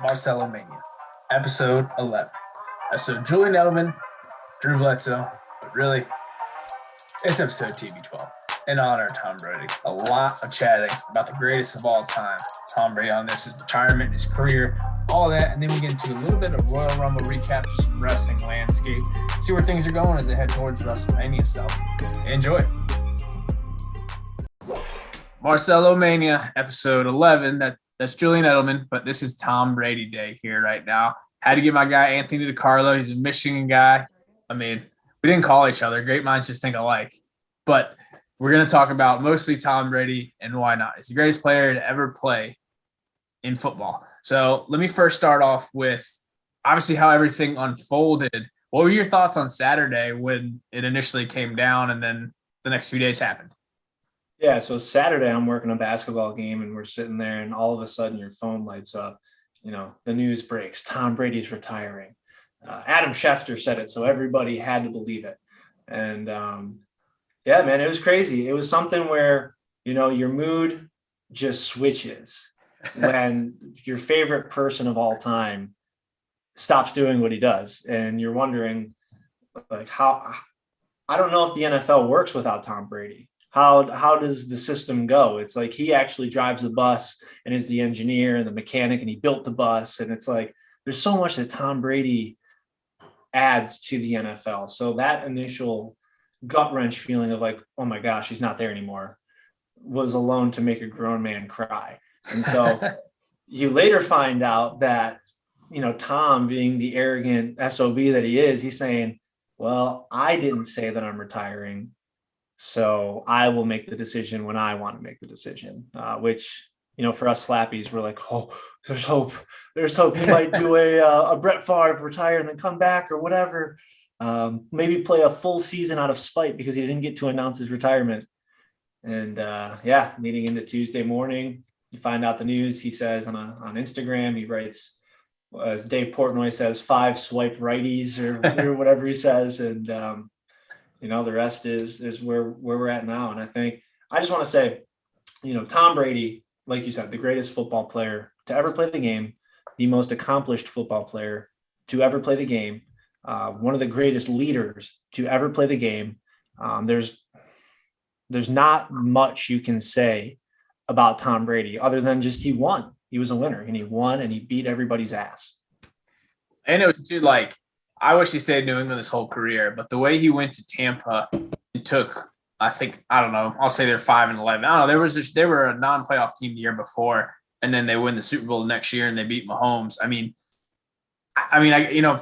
Marcelo Mania, episode 11. So Julian Edelman, Drew Bledsoe, but really, it's episode TB12 in honor of Tom Brady. A lot of chatting about the greatest of all time, Tom Brady, on this, his retirement, his career, all that. And then we get into a little bit of Royal Rumble recap, just some wrestling landscape, see where things are going as they head towards WrestleMania. So enjoy. Marcelo Mania, episode 11. That's Julian Edelman, but this is Tom Brady Day here right now. Had to get my guy Anthony DiCarlo. He's a Michigan guy. I mean, we didn't call each other. Great minds just think alike. But we're going to talk about mostly Tom Brady and why not. He's the greatest player to ever play in football. So let me first start off with obviously how everything unfolded. What were your thoughts on Saturday when it initially came down and then the next few days happened? Yeah, so Saturday I'm working a basketball game and we're sitting there and all of a sudden your phone lights up. The news breaks. Tom Brady's retiring. Adam Schefter said it, so everybody had to believe it. And yeah, man, it was crazy. It was something where, your mood just switches when your favorite person of all time stops doing what he does. And you're wondering, like, how I don't know if the NFL works without Tom Brady. How does the system go? It's like he actually drives the bus and is the engineer and the mechanic, and he built the bus. And it's like there's so much that Tom Brady adds to the NFL. So that initial gut wrench feeling of like, oh my gosh, he's not there anymore, was alone to make a grown man cry. And so you later find out that, Tom, being the arrogant SOB that he is, he's saying, well, I didn't say that I'm retiring, so I will make the decision when I want to make the decision, which, for us slappies, we're like, oh, there's hope. There's hope. He might do a Brett Favre, retire and then come back or whatever. Maybe play a full season out of spite because he didn't get to announce his retirement. And leading into Tuesday morning, you find out the news. He says on Instagram, he writes, as Dave Portnoy says, 5 swipe righties or whatever he says. And, the rest is where we're at now. And I just want to say, Tom Brady, like you said, the greatest football player to ever play the game, the most accomplished football player to ever play the game, one of the greatest leaders to ever play the game. There's not much you can say about Tom Brady other than just he won. He was a winner and he won and he beat everybody's ass. And it was I wish he stayed in New England his whole career, but the way he went to Tampa and took, I'll say they're 5-11. I don't know. They were a non-playoff team the year before, and then they win the Super Bowl the next year and they beat Mahomes.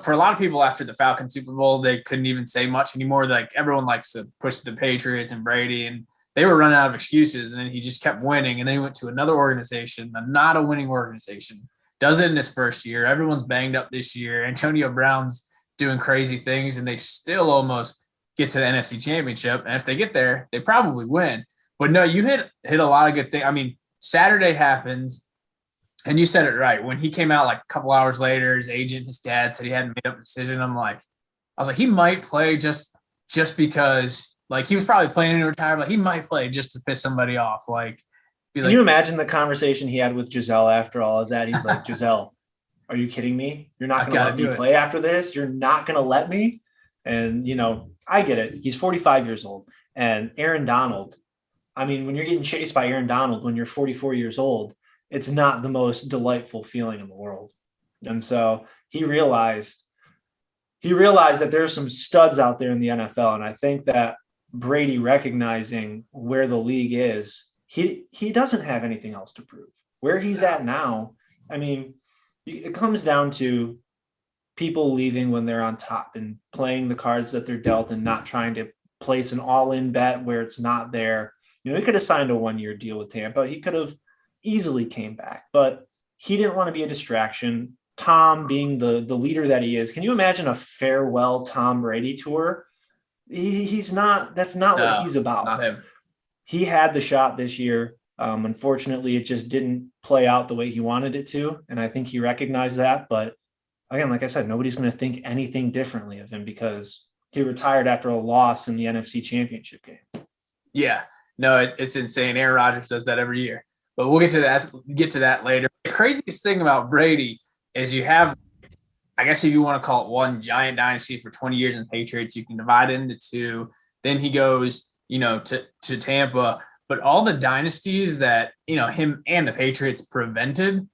For a lot of people after the Falcons Super Bowl, they couldn't even say much anymore. Like everyone likes to push the Patriots and Brady, and they were running out of excuses. And then he just kept winning, and then he went to another organization, not a winning organization. Does it in his first year. Everyone's banged up this year. Antonio Brown's doing crazy things, and they still almost get to the NFC Championship. And if they get there, they probably win. But no, you hit a lot of good things. Saturday happens, and you said it right. When he came out like a couple hours later, his agent, his dad said he hadn't made up a decision. I was like, he might play just because, like, he was probably planning to retire, but he might play just to piss somebody off. Can you imagine the conversation he had with Giselle after all of that? He's like, Giselle, are you kidding me? You're not going to let me play after this? You're not going to let me? And, I get it. He's 45 years old. And Aaron Donald, when you're getting chased by Aaron Donald when you're 44 years old, it's not the most delightful feeling in the world. And so he realized that there's some studs out there in the NFL. And I think that Brady, recognizing where the league is, he doesn't have anything else to prove. Where he's at now, it comes down to people leaving when they're on top and playing the cards that they're dealt and not trying to place an all-in bet where it's not there. He could have signed a 1-year deal with Tampa. He could have easily came back, but he didn't want to be a distraction. Tom, being the leader that he is, can you imagine a farewell Tom Brady tour? He's not. That's not what he's about. It's not him. He had the shot this year. Unfortunately, it just didn't play out the way he wanted it to. And I think he recognized that. But again, like I said, nobody's going to think anything differently of him because he retired after a loss in the NFC Championship game. Yeah, no, it's insane. Aaron Rodgers does that every year. But we'll get to that later. The craziest thing about Brady is you have, I guess if you want to call it one giant dynasty for 20 years in Patriots, you can divide it into two. Then he goes, to Tampa. But all the dynasties that, him and the Patriots prevented,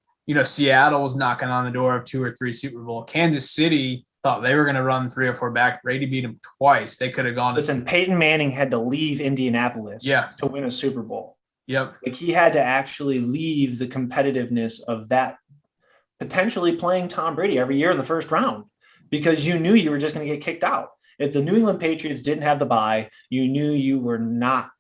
Seattle was knocking on the door of 2 or 3 Super Bowl. Kansas City thought they were going to run 3 or 4 back. Brady beat him twice. They could have gone. Listen, Peyton Manning had to leave Indianapolis to win a Super Bowl. Yep. Like he had to actually leave the competitiveness of that, potentially playing Tom Brady every year in the first round, because you knew you were just going to get kicked out. If the New England Patriots didn't have the bye, you knew you were not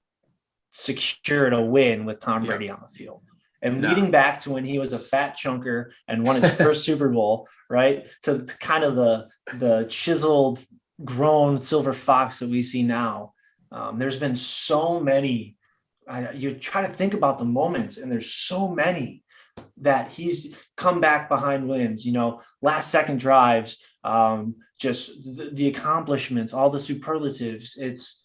secured a win with Tom Brady on the field. And leading back to when he was a fat chunker and won his first Super Bowl, right, to kind of the chiseled, grown silver fox that we see now, there's been so many. You try to think about the moments, and there's so many that he's come back behind wins, last second drives, just the accomplishments, all the superlatives. It's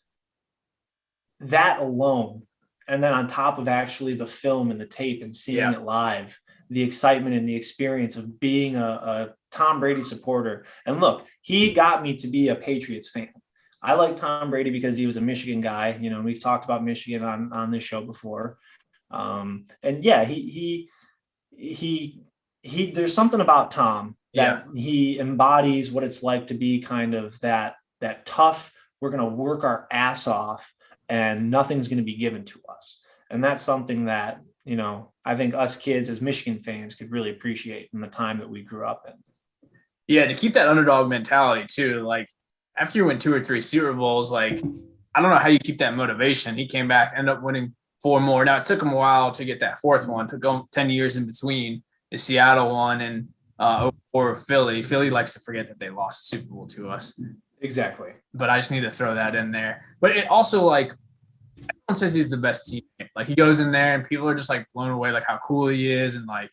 that alone. And then on top of actually the film and the tape and seeing it live, the excitement and the experience of being a Tom Brady supporter. And look, he got me to be a Patriots fan. I like Tom Brady because he was a Michigan guy. We've talked about Michigan on this show before. And yeah, he there's something about Tom that he embodies what it's like to be kind of that tough, we're going to work our ass off and nothing's going to be given to us. And that's something that, I think us kids as Michigan fans could really appreciate in the time that we grew up in. Yeah, to keep that underdog mentality too. Like after you win 2 or 3 Super Bowls, like I don't know how you keep that motivation. He came back, ended up winning 4 more. Now it took him a while to get that 4th one. It took him 10 years in between the Seattle one and or Philly. Philly likes to forget that they lost the Super Bowl to us. Exactly. But I just need to throw that in there. But it also, like, everyone says he's the best teammate. Like, he goes in there and people are just, like, blown away, like, how cool he is. And, like,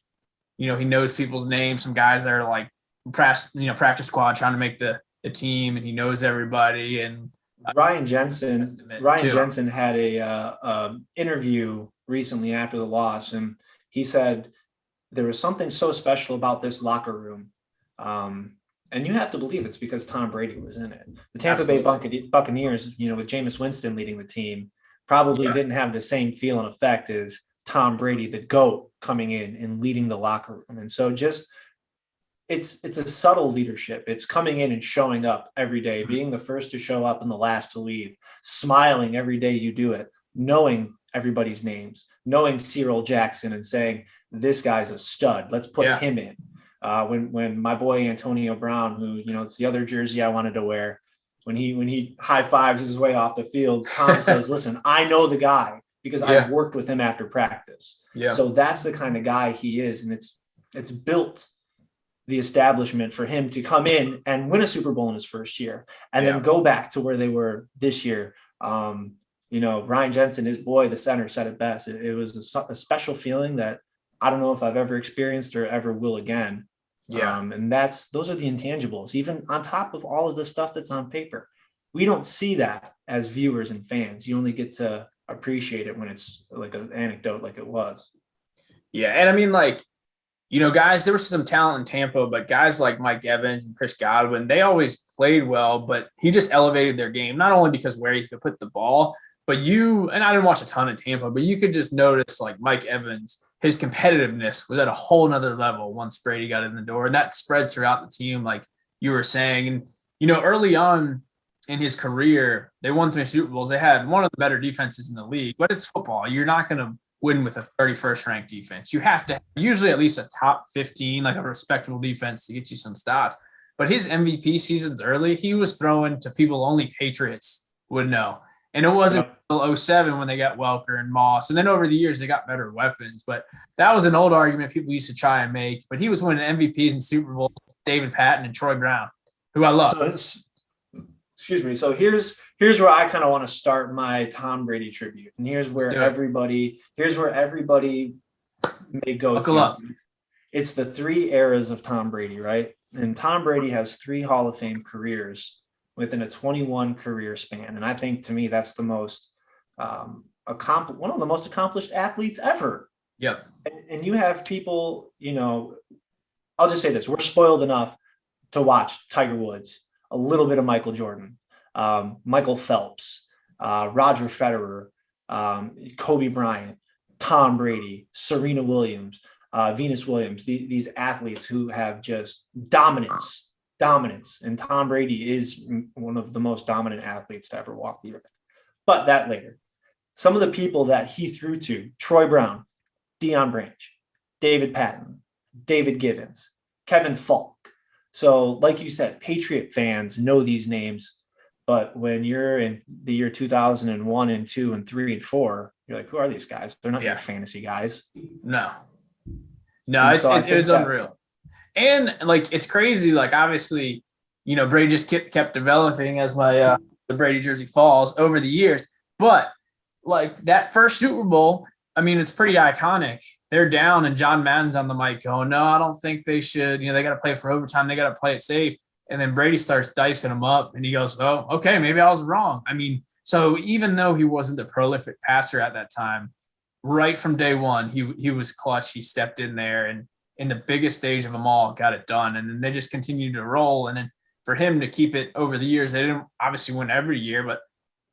he knows people's names. Some guys that are, like, practice squad trying to make the team, and he knows everybody. And Ryan Jensen had a interview recently after the loss, and he said there was something so special about this locker room. And you have to believe it's because Tom Brady was in it. The Tampa Bay Buccaneers, with Jameis Winston leading the team, probably didn't have the same feel and effect as Tom Brady, the GOAT, coming in and leading the locker room. And so it's a subtle leadership. It's coming in and showing up every day, being the first to show up and the last to leave, smiling every day you do it, knowing everybody's names, knowing Cyril Jackson and saying, this guy's a stud. Let's put him in. When my boy Antonio Brown, who, it's the other jersey I wanted to wear, when he high fives his way off the field, Tom says, listen, I know the guy because I've worked with him after practice. Yeah. So that's the kind of guy he is. And it's built the establishment for him to come in and win a Super Bowl in his first year and then go back to where they were this year. Ryan Jensen, his boy, the center, said it best. It was a special feeling that I don't know if I've ever experienced or ever will again. Yeah. And those are the intangibles, even on top of all of the stuff that's on paper. We don't see that as viewers and fans. You only get to appreciate it when it's like an anecdote like it was. Yeah. And I mean, like, guys, there was some talent in Tampa, but guys like Mike Evans and Chris Godwin, they always played well, but he just elevated their game, not only because where he could put the ball, but and I didn't watch a ton of Tampa, but you could just notice, like, Mike Evans, his competitiveness was at a whole nother level once Brady got in the door. And that spread throughout the team, like you were saying. And, early on in his career, they won 3 Super Bowls. They had one of the better defenses in the league, but it's football. You're not going to win with a 31st ranked defense. You have to usually at least a top 15, like a respectable defense to get you some stops. But his MVP seasons early, he was throwing to people only Patriots would know. And it wasn't until 07 when they got Welker and Moss. And then over the years, they got better weapons. But that was an old argument people used to try and make. But he was winning MVPs in Super Bowl, David Patton and Troy Brown, who I love. Excuse me. So here's where I kind of want to start my Tom Brady tribute. And here's where everybody may go. Buckle up. It's the 3 eras of Tom Brady, right? And Tom Brady has 3 Hall of Fame careers within a 21 career span. And I think, to me, that's the most one of the most accomplished athletes ever. Yep. And you have people, I'll just say this. We're spoiled enough to watch Tiger Woods, a little bit of Michael Jordan, Michael Phelps, Roger Federer, Kobe Bryant, Tom Brady, Serena Williams, Venus Williams, these athletes who have just dominance. And Tom Brady is one of the most dominant athletes to ever walk the earth. But that later. Some of the people that he threw to: Troy Brown, Deion Branch, David Patton, David Givens, Kevin Falk. So like you said, Patriot fans know these names, but when you're in the year 2001 and 2 and 3 and 4, you're like, who are these guys? They're not your fantasy guys. No, it was unreal. And like, it's crazy. Like, obviously, Brady just kept developing as the Brady jersey falls over the years. But like that first Super Bowl, I mean, it's pretty iconic. They're down and John Madden's on the mic going, no, I don't think they should. They got to play for overtime. They got to play it safe. And then Brady starts dicing them up and he goes, oh, okay, maybe I was wrong. I mean, so even though he wasn't a prolific passer at that time, right from day one, he was clutch. He stepped in there and in the biggest stage of them all, got it done. And then they just continued to roll. And then for him to keep it over the years, they didn't obviously win every year, but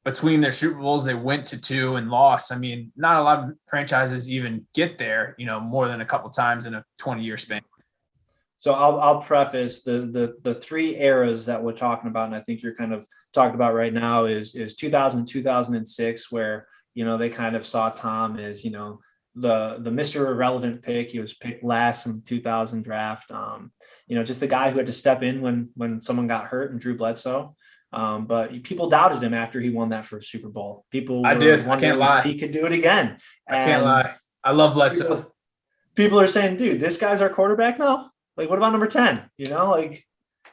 between their Super Bowls, they went to 2 and lost. I mean, not a lot of franchises even get there, more than a couple times in a 20-year span. So I'll preface the 3 eras that we're talking about, and I think you're kind of talking about right now is 2000, 2006, where, they kind of saw Tom as, the Mr. Irrelevant pick. He was picked last in the 2000 draft. Just the guy who had to step in when someone got hurt, and Drew Bledsoe. But people doubted him after he won that first Super Bowl. I can't lie. If he could do it again. I can't lie. I love Bledsoe. People are saying, dude, this guy's our quarterback now. Like, what about number 10?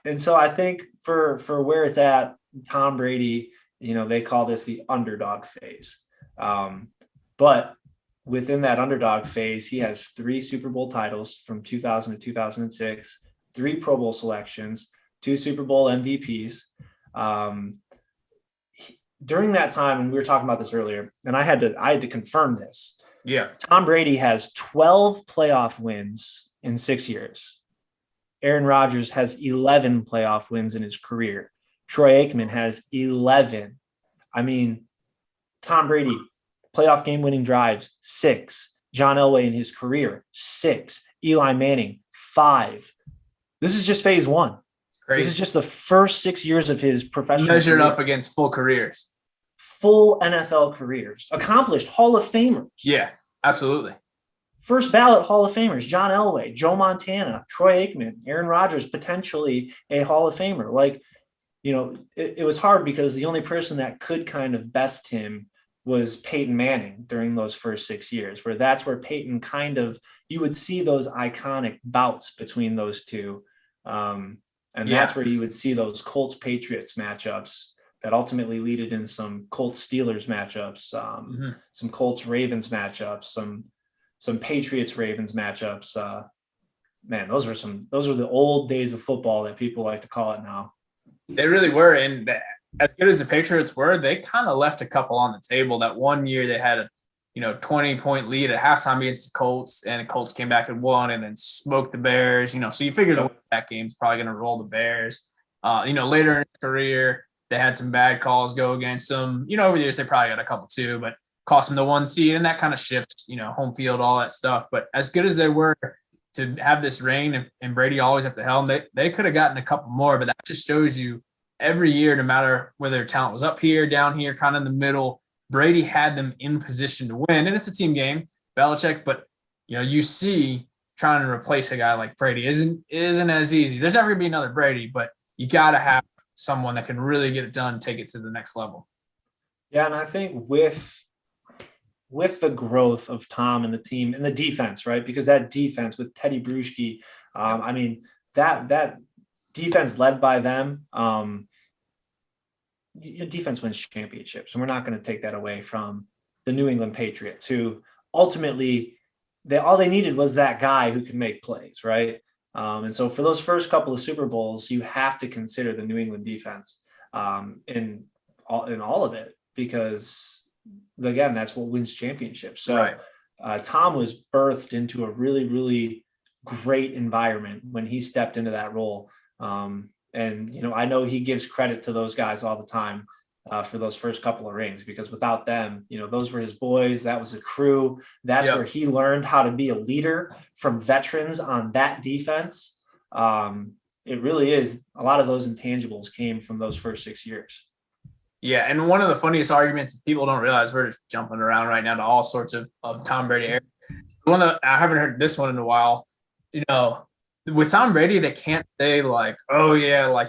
And so I think for where it's at, Tom Brady, they call this the underdog phase. But within that underdog phase, he has 3 Super Bowl titles from 2000 to 2006, 3 Pro Bowl selections, 2 Super Bowl MVPs. During that time, and we were talking about this earlier, and I had to confirm this. Yeah. Tom Brady has 12 playoff wins in 6 years. Aaron Rodgers has 11 playoff wins in his career. Troy Aikman has 11. I mean, Tom Brady, playoff game-winning drives, 6. John Elway in his career, 6. Eli Manning, 5. This is just phase 1. Crazy. This is just the first 6 years of his professional measured career. Up against full careers. Full NFL careers. Accomplished Hall of Famers. Yeah, absolutely. First ballot Hall of Famers. John Elway, Joe Montana, Troy Aikman, Aaron Rodgers, potentially a Hall of Famer. Like, it was hard because the only person that could kind of best him was Peyton Manning during those first 6 years, where that's where Peyton you would see those iconic bouts between those two. That's where you would see those Colts-Patriots matchups that ultimately leaded in some Colts-Steelers matchups, some Colts-Ravens matchups, some Patriots-Ravens matchups. Those were the old days of football that people like to call it now. They really were. And as good as the Patriots were, they kind of left a couple on the table. That one year they had a 20-point lead at halftime against the Colts, and the Colts came back and won and then smoked the Bears, so you figured that game's probably going to roll the Bears. Later in his career, they had some bad calls go against them. Over the years, they probably got a couple too, but cost them the 1 seed, and that kind of shifts, home field, all that stuff. But as good as they were to have this reign and Brady always at the helm, they could have gotten a couple more, but that just shows you every year, no matter whether their talent was up here, down here, kind of in the middle, Brady had them in position to win. And it's a team game, Belichick, but you see trying to replace a guy like Brady isn't as easy. There's never gonna be another Brady, but you gotta have someone that can really get it done, take it to the next level. Yeah, and I think with the growth of Tom and the team and the defense, right? Because that defense with Teddy Bruschi, that defense led by them, defense wins championships, and we're not going to take that away from the New England Patriots, who ultimately all they needed was that guy who could make plays, right? And so for those first couple of Super Bowls, you have to consider the New England defense in all of it, because again, that's what wins championships. So right. Tom was birthed into a really, really great environment when he stepped into that role. And, I know he gives credit to those guys all the time for those first couple of rings, because without them, those were his boys. That was a crew. That's where he learned how to be a leader from veterans on that defense. It really is. A lot of those intangibles came from those first 6 years. Yeah, and one of the funniest arguments people don't realize, we're just jumping around right now to all sorts of Tom Brady. One that I haven't heard this one in a while. With Tom Brady, they can't say like, oh yeah, like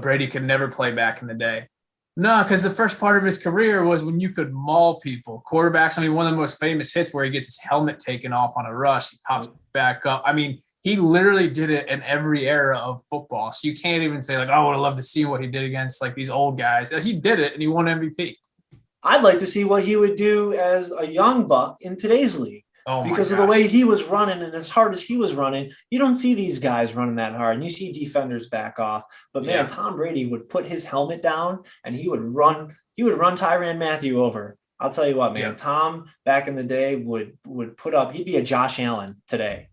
Brady could never play back in the day. No, because the first part of his career was when you could maul people. Quarterbacks, one of the most famous hits where he gets his helmet taken off on a rush, he pops back up. He literally did it in every era of football. So you can't even say like, oh, I would have loved to see what he did against like these old guys. He did it and he won MVP. I'd like to see what he would do as a young buck in today's league. Because of the way he was running and as hard as he was running, you don't see these guys running that hard, and you see defenders back off. But man, Tom Brady would put his helmet down and he would run Tyrann Mathieu over. I'll tell you what, man, Tom back in the day would put up, he'd be a Josh Allen today.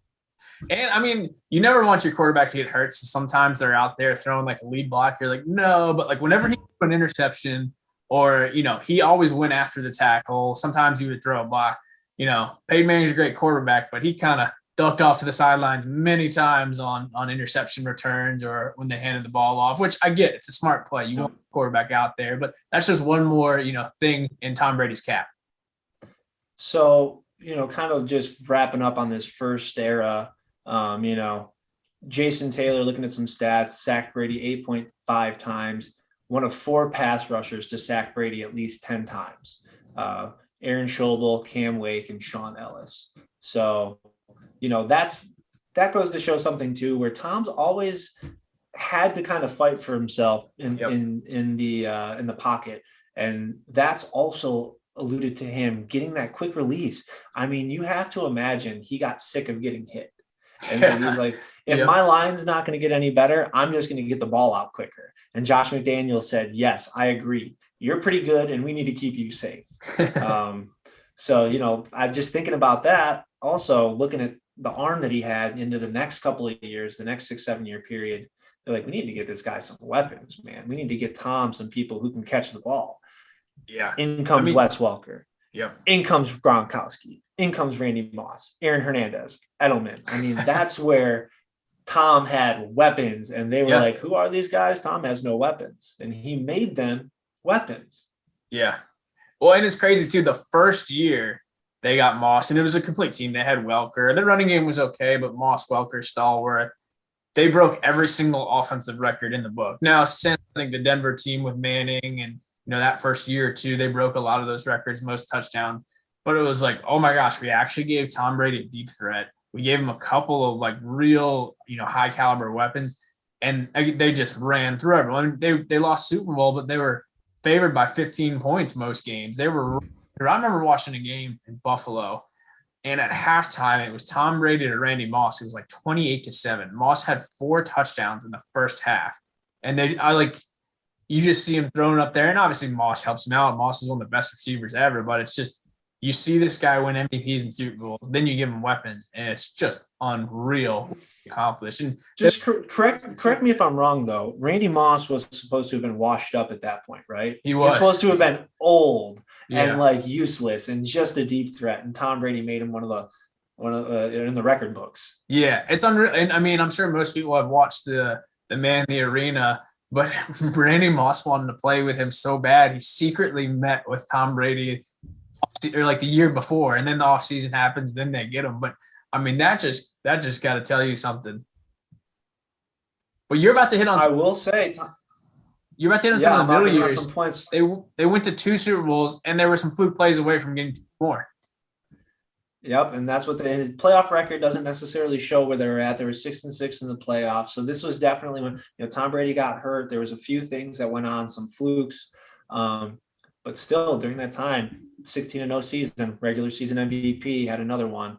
And you never want your quarterback to get hurt. So sometimes they're out there throwing like a lead block. You're like, no, but like whenever he put an interception or, he always went after the tackle. Sometimes he would throw a block. Peyton Manning's a great quarterback, but he kind of ducked off to the sidelines many times on interception returns or when they handed the ball off, which I get. It's a smart play. You want the quarterback out there, but that's just one more, thing in Tom Brady's cap. So, kind of just wrapping up on this first era, Jason Taylor, looking at some stats, sacked Brady 8.5 times, one of 4 pass rushers to sack Brady at least 10 times. Aaron Schobel, Cam Wake, and Sean Ellis. So, that goes to show something too, where Tom's always had to kind of fight for himself in the pocket, and that's also alluded to him getting that quick release. You have to imagine he got sick of getting hit, and so he's like, if my line's not going to get any better, I'm just going to get the ball out quicker. And Josh McDaniels said, yes, I agree. You're pretty good, and we need to keep you safe. So, I'm just thinking about that. Also, looking at the arm that he had into the next couple of years, the next 6-7 year period, they're like, we need to get this guy some weapons, man. We need to get Tom some people who can catch the ball. Yeah. In comes Wes Welker. Yep. In comes Gronkowski. In comes Randy Moss, Aaron Hernandez, Edelman. That's where Tom had weapons, and they were like, who are these guys? Tom has no weapons, and he made them weapons. Yeah. Well, and it's crazy too. The first year they got Moss, and it was a complete team. They had Welker. The running game was okay, but Moss, Welker, Stallworth, they broke every single offensive record in the book. Now, since I think the Denver team with Manning and that first year or two, they broke a lot of those records, most touchdowns. But it was like, oh my gosh, we actually gave Tom Brady a deep threat. We gave him a couple of like real, high caliber weapons, and they just ran through everyone. They lost Super Bowl, but they were favored by 15 points most games. I remember watching a game in Buffalo, and at halftime it was Tom Brady to Randy Moss. It was like 28-7. Moss had 4 touchdowns in the first half, and you just see him throwing up there, and obviously Moss helps him out. Moss is one of the best receivers ever, but it's just, you see this guy win MVPs and Super Bowls, then you give him weapons, and it's just unreal accomplished. And just correct me if I'm wrong, though. Randy Moss was supposed to have been washed up at that point, right? He was supposed to have been old and like useless and just a deep threat. And Tom Brady made him one of in the record books. Yeah, it's unreal. And I'm sure most people have watched the Man in the Arena, but Randy Moss wanted to play with him so bad, he secretly met with Tom Brady or like the year before, and then the offseason happens, then they get him. But that just got to tell you something. But you're about to hit on. I will say, you're about to hit on some of the middle years. Some points. They went to 2 Super Bowls, and there were some fluke plays away from getting 2 more. Yep, and that's what the playoff record doesn't necessarily show where they were at. They were 6-6 in the playoffs, so this was definitely when Tom Brady got hurt. There was a few things that went on, some flukes, but still during that time, 16-0 season, regular season MVP, had another one.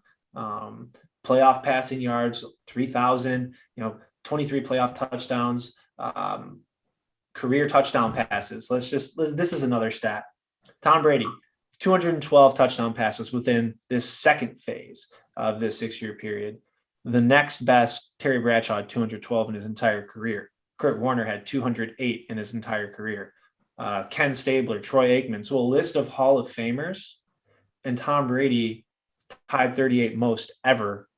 Playoff passing yards, 3,000. 23 playoff touchdowns, career touchdown passes. This is another stat. Tom Brady, 212 touchdown passes within this second phase of this 6-year period. The next best, Terry Bradshaw, had 212 in his entire career. Kurt Warner had 208 in his entire career. Ken Stabler, Troy Aikman. So a list of Hall of Famers, and Tom Brady tied 38 most ever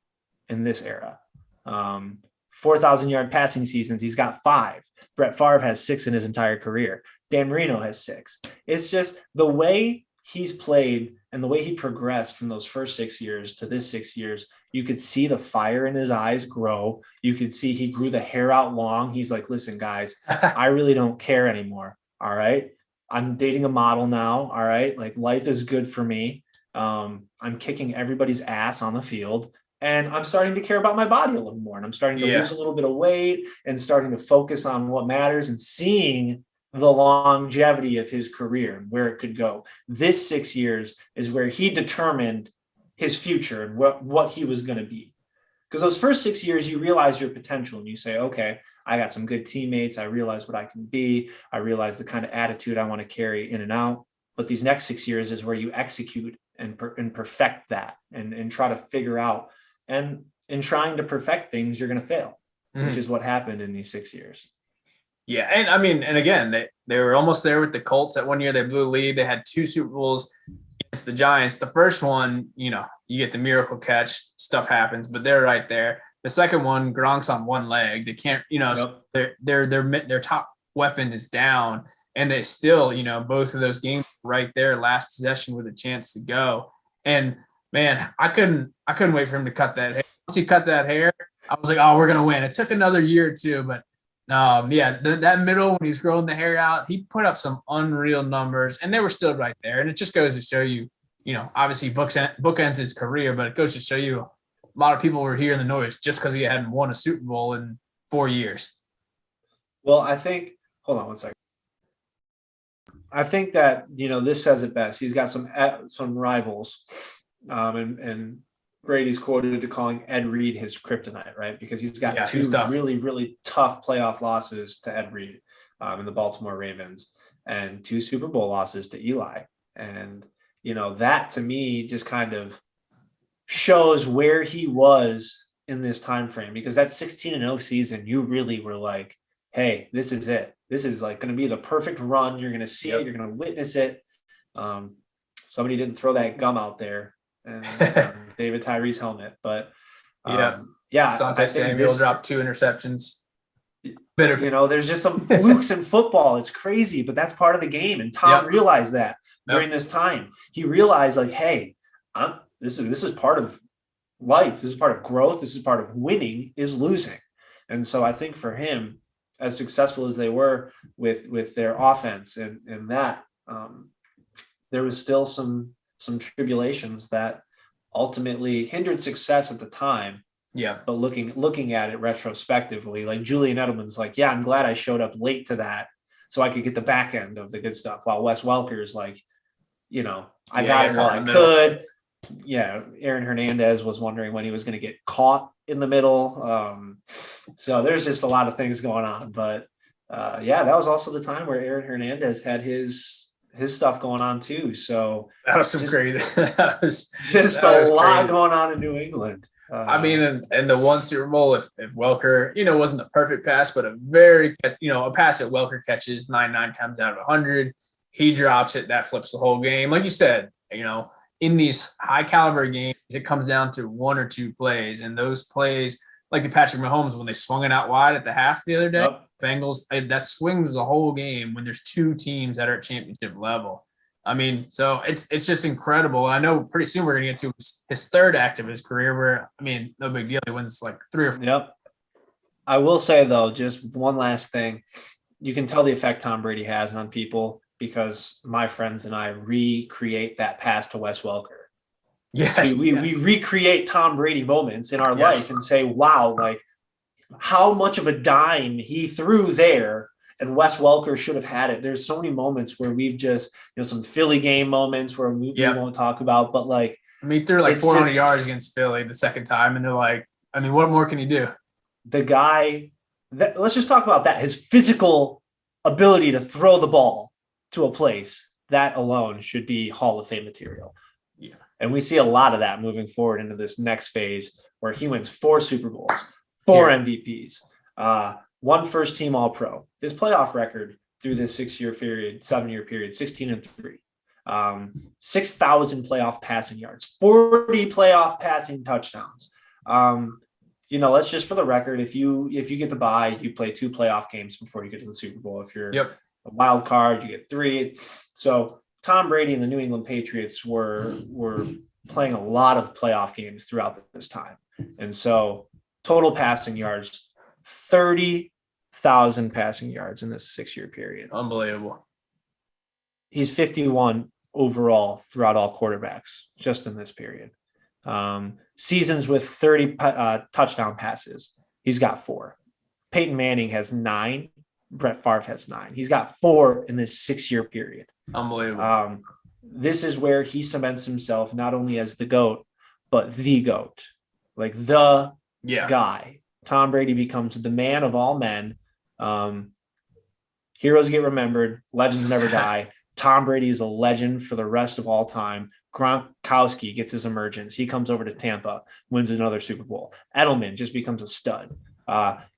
in this era. 4,000-yard passing seasons, he's got 5. Brett Favre has 6 in his entire career. Dan Marino has 6. It's just the way he's played and the way he progressed from those first 6 years to this 6 years. You could see the fire in his eyes grow. You could see he grew the hair out long. He's like, listen, guys, I really don't care anymore. All right. I'm dating a model now. All right. Like, life is good for me. I'm kicking everybody's ass on the field, and I'm starting to care about my body a little more. And I'm starting to lose a little bit of weight and starting to focus on what matters and seeing the longevity of his career and where it could go. This 6 years is where he determined his future and what he was going to be. Because those first 6 years, you realize your potential and you say, okay, I got some good teammates. I realize what I can be. I realize the kind of attitude I want to carry in and out. But these next 6 years is where you execute and perfect that and try to figure out. And in trying to perfect things, you're going to fail, which is what happened in these 6 years. Yeah. And I mean, and again, they were almost there with the Colts. That one year they blew the lead. They had 2 Super Bowls against the Giants. The first one, you get the miracle catch, stuff happens, but they're right there. The second one, Gronk's on one leg. They can't, their top weapon is down, and they still, both of those games right there, last possession with a chance to go. And man, I couldn't wait for him to cut that hair. Once he cut that hair, I was like, oh, we're going to win. It took another year or two, but that middle, when he's growing the hair out, he put up some unreal numbers, and they were still right there. And it just goes to show you, obviously bookends his career, but it goes to show you a lot of people were hearing the noise just because he hadn't won a Super Bowl in 4 years. Well, I think, hold on one second. I think that, this says it best. He's got some rivals, and Brady's quoted to calling Ed Reed his kryptonite, right? Because he's got 2 really, really tough playoff losses to Ed Reed in the Baltimore Ravens, and 2 Super Bowl losses to Eli. And, that to me just kind of shows where he was in this time frame, because that 16-0 season, you really were like, hey, this is it. This is like going to be the perfect run. You're going to see it. You're going to witness it. Somebody didn't throw that gum out there and David Tyree's helmet, but Asante Samuel dropped 2 interceptions. There's just some flukes in football. It's crazy, but that's part of the game. And Tom realized that during this time. He realized, like, hey, this is part of life. This is part of growth. This is part of winning, is losing. And so I think for him, as successful as they were with their offense and that, there was still some tribulations that ultimately hindered success at the time. Yeah. But looking at it retrospectively, like Julian Edelman's like, yeah, I'm glad I showed up late to that so I could get the back end of the good stuff. While Wes Welker's like, I got it while I could. Yeah. Aaron Hernandez was wondering when he was going to get caught in the middle. So there's just a lot of things going on, but that was also the time where Aaron Hernandez had his stuff going on too. So that was crazy. That was a lot going on in New England. I mean, and the one Super Bowl, if Welker, wasn't a perfect pass, but a very, a pass that Welker catches 99 times out of 100, he drops it, that flips the whole game. Like you said, in these high caliber games, it comes down to 1 or 2 plays, and those plays, like the Patrick Mahomes, when they swung it out wide at the half the other day, Bengals, that swings the whole game when there's 2 teams that are at championship level. I mean, so it's just incredible. I know pretty soon we're going to get to his 3rd act of his career where, I mean, no big deal. He wins like 3 or 4. Yep. I will say, though, just one last thing. You can tell the effect Tom Brady has on people because my friends and I recreate that pass to Wes Welker. Yes. We recreate Tom Brady moments in our life and say, wow, like how much of a dime he threw there. And Wes Welker should have had it. There's so many moments where we've just, some Philly game moments where we won't talk about, but like, I mean, he threw like 400 yards against Philly the second time. And they're like, I mean, what more can you do? The guy let's just talk about that. His physical ability to throw the ball to a place, that alone should be Hall of Fame material. Yeah. And we see a lot of that moving forward into this next phase where he wins 4 Super Bowls, 4 MVPs, 1 first team All Pro. His playoff record through this 7-year period, 16-3. 6,000 playoff passing yards, 40 playoff passing touchdowns. Let's just, for the record, if you get the bye, you play 2 playoff games before you get to the Super Bowl. If you're a wild card, you get 3. So Tom Brady and the New England Patriots were playing a lot of playoff games throughout this time. And so total passing yards, 30,000 passing yards in this 6-year period. Unbelievable. He's 51 overall throughout all quarterbacks just in this period. Seasons with 30 touchdown passes, he's got 4. Peyton Manning has 9. Brett Favre has 9. He's got 4 in this 6-year period. Unbelievable. This is where he cements himself not only as the GOAT, but the GOAT, like the guy. Tom Brady becomes the man of all men. Heroes get remembered. Legends never die. Tom Brady is a legend for the rest of all time. Gronkowski gets his emergence. He comes over to Tampa, wins another Super Bowl. Edelman just becomes a stud.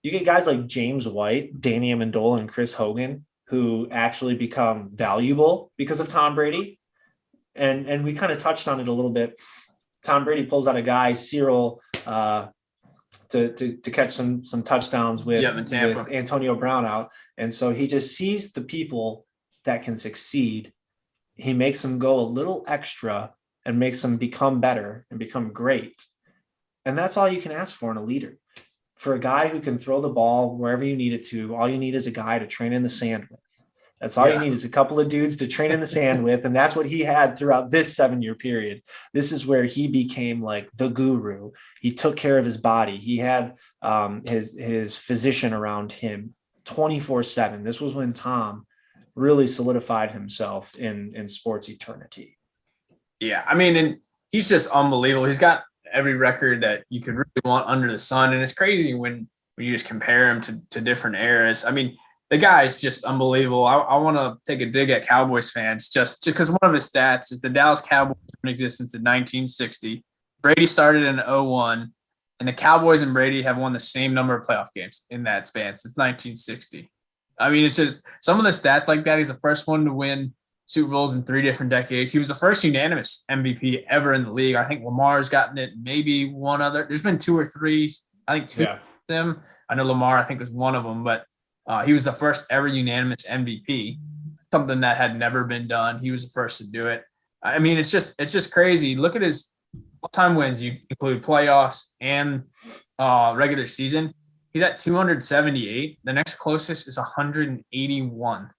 You get guys like James White, Danny Amendola, and Chris Hogan, who actually become valuable because of Tom Brady. And we kind of touched on it a little bit. Tom Brady pulls out a guy, Cyril, to catch some touchdowns with Antonio Brown out. And so he just sees the people that can succeed. He makes them go a little extra and makes them become better and become great. And that's all you can ask for in a leader. For a guy who can throw the ball wherever you need it to, all you need is a guy to train in the sand with. That's all you need is a couple of dudes to train in the sand with. And that's what he had throughout this 7-year period. This is where he became like the guru. He took care of his body. He had his physician around him 24/7. This was when Tom really solidified himself in sports eternity. Yeah. I mean, and he's just unbelievable. He's got every record that you could really want under the sun. And it's crazy when you just compare him to different eras. I mean, the guy is just unbelievable. I want to take a dig at Cowboys fans just because one of his stats is the Dallas Cowboys were in existence in 1960. Brady started in 2001, and the Cowboys and Brady have won the same number of playoff games in that span since 1960. I mean, it's just some of the stats like that. He's the first one to win Super Bowls in 3 different decades. He was the first unanimous MVP ever in the league. I think Lamar's gotten it, maybe one other. There's been 2 or 3. I think 2 of them. I know Lamar, I think, was one of them, but he was the first ever unanimous MVP, something that had never been done. He was the first to do it. I mean, it's just crazy. Look at his all-time wins. You include playoffs and regular season. He's at 278. The next closest is 181.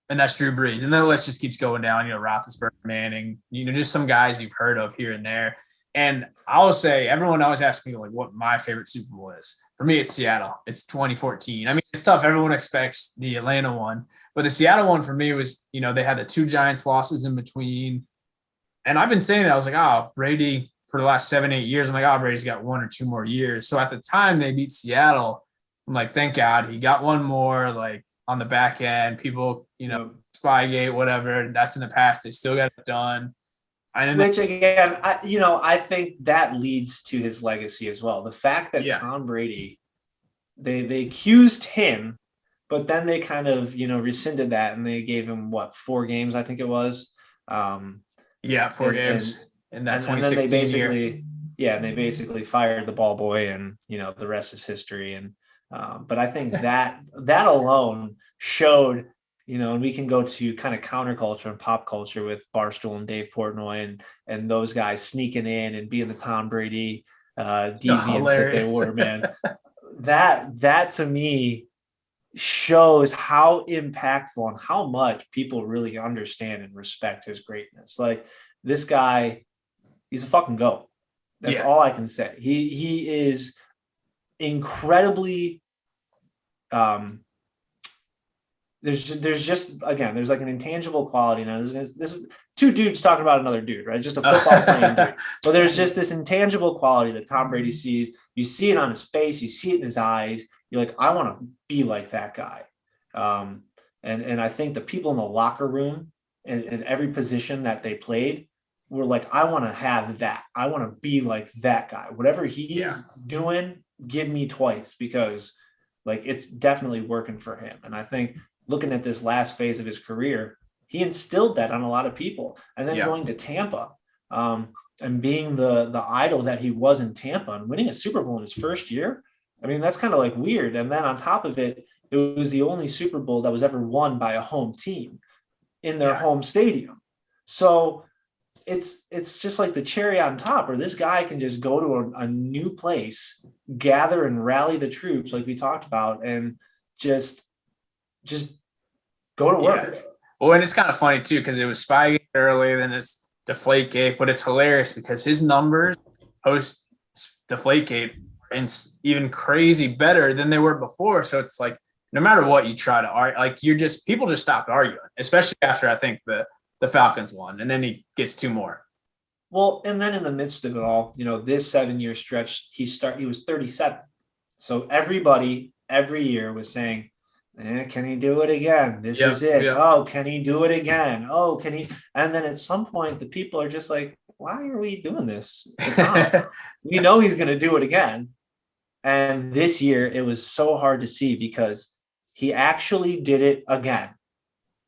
And that's Drew Brees. And then the list just keeps going down, Roethlisberger, Manning, just some guys you've heard of here and there. And I will say, everyone always asks me like what my favorite Super Bowl is. For me, it's Seattle. It's 2014. I mean, it's tough. Everyone expects the Atlanta one, but the Seattle one for me was, they had the 2 Giants losses in between. And I've been saying that. I was like, Brady for the last 7-8 years. I'm like, Brady's got 1 or 2 more years. So at the time they beat Seattle, I'm like, thank God he got 1 more, like on the back end. People, Spygate, whatever. That's in the past. They still got it done. Which again, I think that leads to his legacy as well. The fact that Tom Brady, they accused him, but then they kind of, rescinded that and they gave him 4 games, I think it was. 4 games in that 2016 year. Yeah, and they basically fired the ball boy, and the rest is history. And but I think that alone showed. And we can go to kind of counterculture and pop culture with Barstool and Dave Portnoy and those guys sneaking in and being the Tom Brady deviants that they were, man. That to me shows how impactful and how much people really understand and respect his greatness. Like this guy, he's a fucking GOAT. That's all I can say. He is incredibly there's just again, there's like an intangible quality. Now this is 2 dudes talking about another dude, right? Just a football playing dude. But there's just this intangible quality that Tom Brady sees. You see it on his face, you see it in his eyes. You're like, I want to be like that guy. And I think the people in the locker room and every position that they played were like, I want to have that. I want to be like that guy. Whatever he's doing, give me twice, because like it's definitely working for him. And I think looking at this last phase of his career, he instilled that on a lot of people. And then going to Tampa, and being the idol that he was in Tampa and winning a Super Bowl in his first year. I mean, that's kind of like weird. And then on top of it, it was the only Super Bowl that was ever won by a home team in their home stadium. So it's just like the cherry on top, where this guy can just go to a new place, gather and rally the troops like we talked about, and just go to work. Yeah. Well, and it's kind of funny too, because it was Spygate early, then it's Deflategate, but it's hilarious because his numbers post Deflategate are even crazy better than they were before. So it's like, no matter what you try to argue, like people just stopped arguing, especially after I think the Falcons won, and then he gets 2 more. Well, and then in the midst of it all, this 7-year stretch, he was 37. So everybody every year was saying, can he do it again? This is it. Yep. Oh, can he do it again? Oh, can he? And then at some point, the people are just like, why are we doing this? We know he's going to do it again. And this year, it was so hard to see because he actually did it again.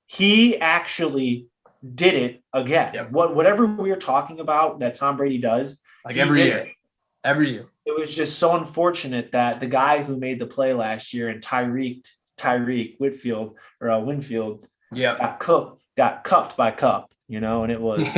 He actually did it again. Yep. Whatever we are talking about that Tom Brady does, like every year. Every year. It was just so unfortunate that the guy who made the play last year and Tyreek Winfield got cupped by Cup, and it was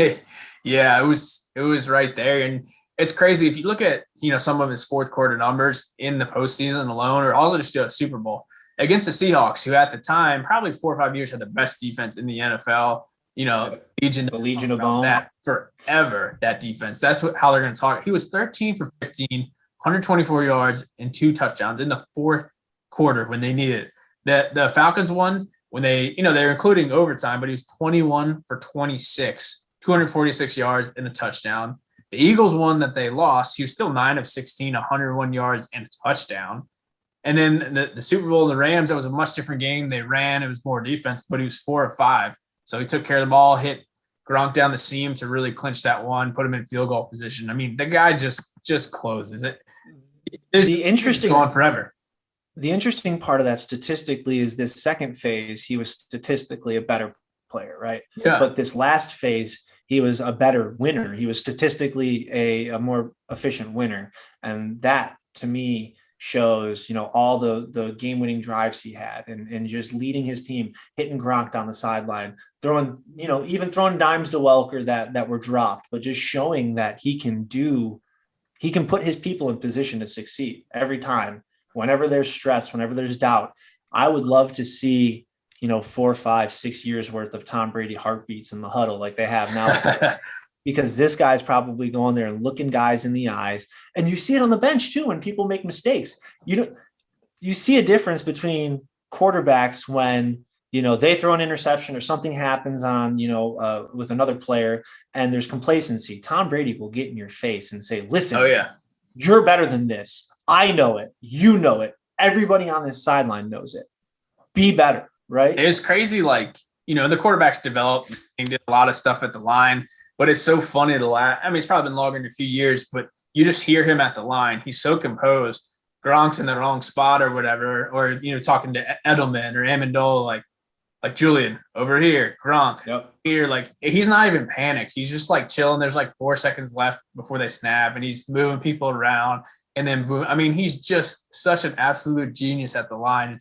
it was right there. And it's crazy if you look at some of his fourth quarter numbers in the postseason alone, or also just do a Super Bowl against the Seahawks, who at the time probably 4 or 5 years had the best defense in the NFL. The Legion of Boom, that forever, that defense. That's how they're going to talk. He was 13 for 15, 124 yards and 2 touchdowns in the fourth quarter when they needed it. The Falcons won when they were including overtime, but he was 21 for 26, 246 yards and a touchdown. The Eagles won that they lost. He was still 9 of 16, 101 yards and a touchdown. And then the Super Bowl, the Rams, that was a much different game. They ran. It was more defense, but he was 4 of 5. So he took care of the ball, hit Gronk down the seam to really clinch that one, put him in field goal position. I mean, the guy just closes it. It's going forever. The interesting part of that statistically is this second phase, he was statistically a better player, right? Yeah. But this last phase, he was a better winner. He was statistically a more efficient winner. And that, to me, shows, all the game-winning drives he had and just leading his team, hitting Gronk down the sideline, throwing, even throwing dimes to Welker that were dropped, but just showing that he can put his people in position to succeed every time. Whenever there's stress, whenever there's doubt, I would love to see, 4, 5, 6 years worth of Tom Brady heartbeats in the huddle like they have nowadays. Because this guy's probably going there and looking guys in the eyes. And you see it on the bench too when people make mistakes. You see a difference between quarterbacks when, they throw an interception or something happens on, with another player and there's complacency. Tom Brady will get in your face and say, listen, you're better than this. I know it. You know it. Everybody on this sideline knows it. Be better, right? It's crazy. Like, the quarterbacks developed and did a lot of stuff at the line. But it's so funny to laugh. I mean, it's probably been longer than a few years, but you just hear him at the line. He's so composed. Gronk's in the wrong spot or whatever, or, talking to Edelman or Amendola, like Julian over here, Gronk here. Like, he's not even panicked. He's just like chilling. There's like 4 seconds left before they snap and he's moving people around and then boom. I mean, he's just such an absolute genius at the line.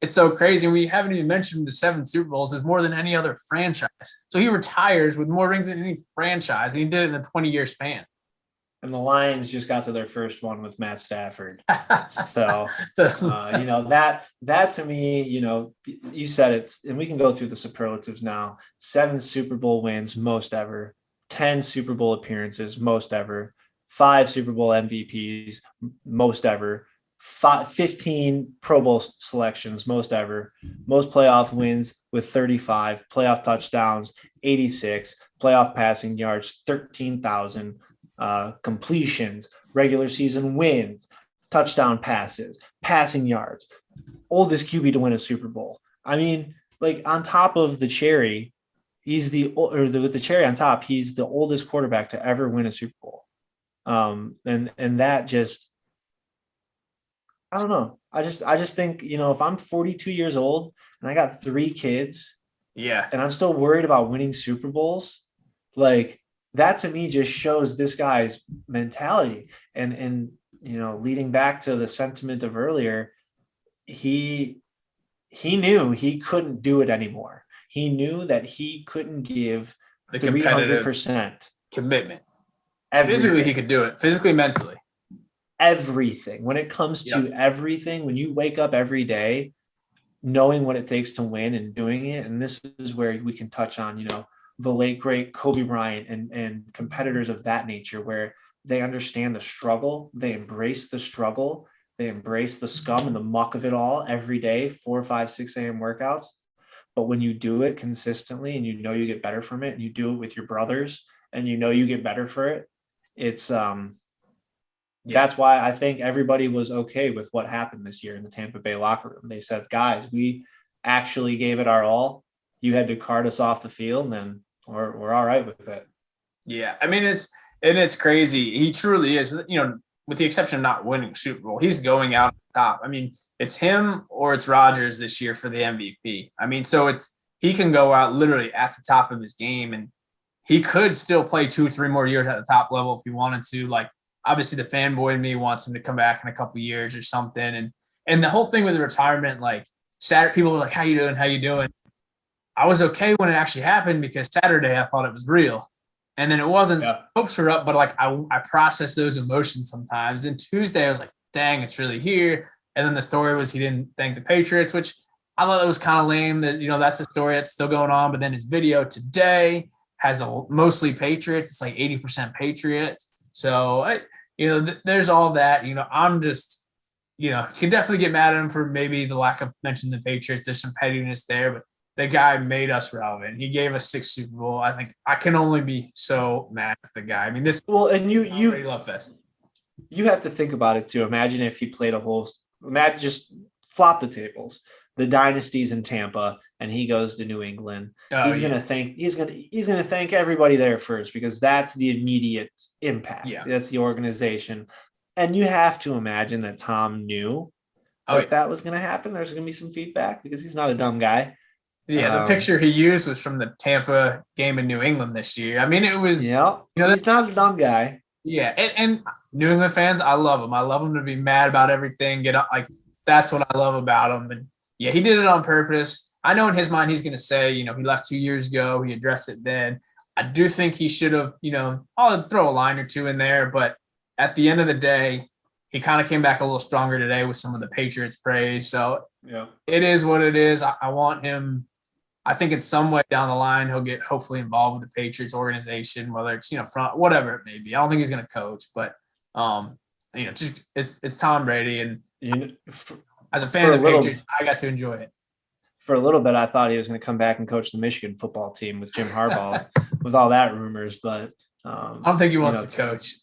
It's so crazy. And we haven't even mentioned the 7 Super Bowls is more than any other franchise. So he retires with more rings than any franchise. And he did it in a 20-year span. And the Lions just got to their first one with Matt Stafford. So, that to me, you said it, and we can go through the superlatives now. 7 Super Bowl wins, most ever. 10 Super Bowl appearances, most ever. 5 Super Bowl MVPs, most ever. 15 Pro Bowl selections, most ever. Most playoff wins with 35, playoff touchdowns, 86, playoff passing yards, 13,000, completions, regular season wins, touchdown passes, passing yards, oldest QB to win a Super Bowl. I mean, like on top of the cherry, with the cherry on top, he's the oldest quarterback to ever win a Super Bowl. And that just, I don't know. I just think, if I'm 42 years old and I got 3 kids Yeah. and I'm still worried about winning Super Bowls, like that to me just shows this guy's mentality. And leading back to the sentiment of earlier, he knew he couldn't do it anymore. He knew that he couldn't give The 300% commitment. everything. Physically, he could do it. Physically, mentally. Everything. When it comes to everything, when you wake up every day knowing what it takes to win and doing it, and this is where we can touch on, the late, great Kobe Bryant and competitors of that nature, where they understand the struggle, they embrace the struggle, they embrace the scum and the muck of it all every day, 4, 5, 6 a.m. workouts. But when you do it consistently and you get better from it, and you do it with your brothers and you get better for it, it's that's why I think everybody was okay with what happened this year in the Tampa Bay locker room. They said, guys, we actually gave it our all. You had to cart us off the field, and then we're all right with it. Yeah. I mean, it's crazy. He truly is, with the exception of not winning Super Bowl, he's going out on top. I mean, it's him or it's Rodgers this year for the MVP. I mean, so he can go out literally at the top of his game, and he could still play 2-3 more years at the top level if he wanted to. Like, obviously the fanboy in me wants him to come back in a couple years or something. And the whole thing with the retirement, like Saturday, people were like, how you doing? How you doing? I was okay when it actually happened because Saturday I thought it was real. And then it wasn't. So hopes were up, but like I process those emotions sometimes. And Tuesday I was like, dang, it's really here. And then the story was he didn't thank the Patriots, which I thought it was kind of lame that, that's a story that's still going on. But then his video today has mostly Patriots. It's like 80% Patriots. So, there's all that, I'm just, you can definitely get mad at him for maybe the lack of mentioning the Patriots. There's some pettiness there, but the guy made us relevant. He gave us 6 Super Bowl. I think I can only be so mad at the guy. I mean, and you love fest. You have to think about it too. Imagine if he played just flop the tables, the dynasties in Tampa, and he goes to New England. He's gonna thank everybody there first, because that's the immediate impact. Yeah. That's the organization. And you have to imagine that Tom knew that was gonna happen. There's gonna be some feedback because he's not a dumb guy. Yeah, the picture he used was from the Tampa game in New England this year. I mean, it was he's not a dumb guy. Yeah, and New England fans, I love them. I love them to be mad about everything. That's what I love about him. And yeah, he did it on purpose. I know in his mind he's going to say, he left 2 years ago. He addressed it then. I do think he should have, I'll throw a line or two in there. But at the end of the day, he kind of came back a little stronger today with some of the Patriots praise. So it is what it is. I want him. I think in some way down the line, he'll get hopefully involved with the Patriots organization, whether it's, front, whatever it may be. I don't think he's going to coach, but, just it's Tom Brady. And as a fan of the Patriots, I got to enjoy it. For a little bit, I thought he was going to come back and coach the Michigan football team with Jim Harbaugh with all that rumors, but I don't think he wants to coach.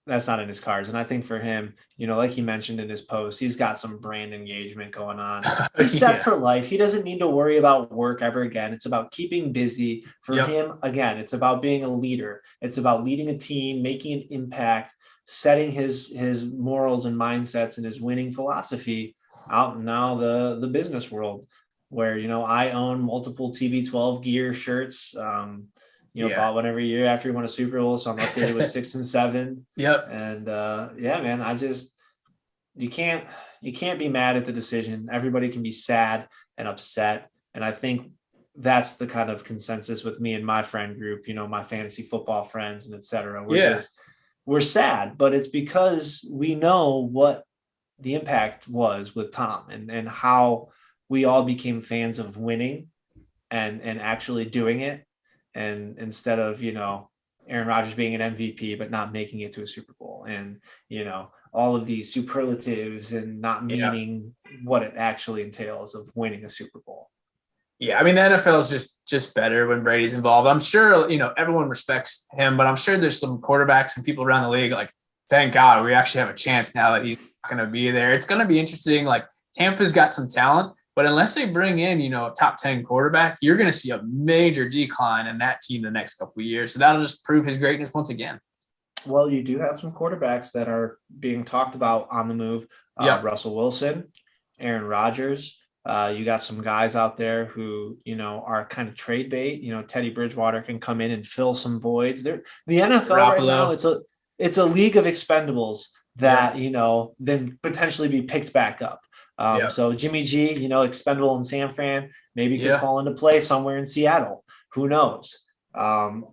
That's not in his cards. And I think for him, like he mentioned in his post, he's got some brand engagement going on. He's set for life. He doesn't need to worry about work ever again. It's about keeping busy. For him, again, it's about being a leader. It's about leading a team, making an impact, setting his morals and mindsets and his winning philosophy out now the business world, where, I own multiple TB12 gear shirts, bought one every year after he won a Super Bowl. So I'm updated with 6 and 7. Yep. And man, you can't be mad at the decision. Everybody can be sad and upset. And I think that's the kind of consensus with me and my friend group, my fantasy football friends and et cetera. We're sad, but it's because we know what the impact was with Tom and how we all became fans of winning and actually doing it. And instead of, Aaron Rodgers being an MVP, but not making it to a Super Bowl, and, all of these superlatives and not meaning what it actually entails of winning a Super Bowl. Yeah. I mean, the NFL is just better when Brady's involved. I'm sure, everyone respects him, but I'm sure there's some quarterbacks and people around the league, like, thank God we actually have a chance now that he's not going to be there. It's going to be interesting. Like, Tampa's got some talent. But unless they bring in, a top 10 quarterback, you're going to see a major decline in that team the next couple of years. So that'll just prove his greatness once again. Well, you do have some quarterbacks that are being talked about on the move. Russell Wilson, Aaron Rodgers. You got some guys out there who, are kind of trade bait. Teddy Bridgewater can come in and fill some voids. The NFL right now, it's a league of expendables that, then potentially be picked back up. So Jimmy G, expendable in San Fran, maybe could fall into play somewhere in Seattle. Who knows? The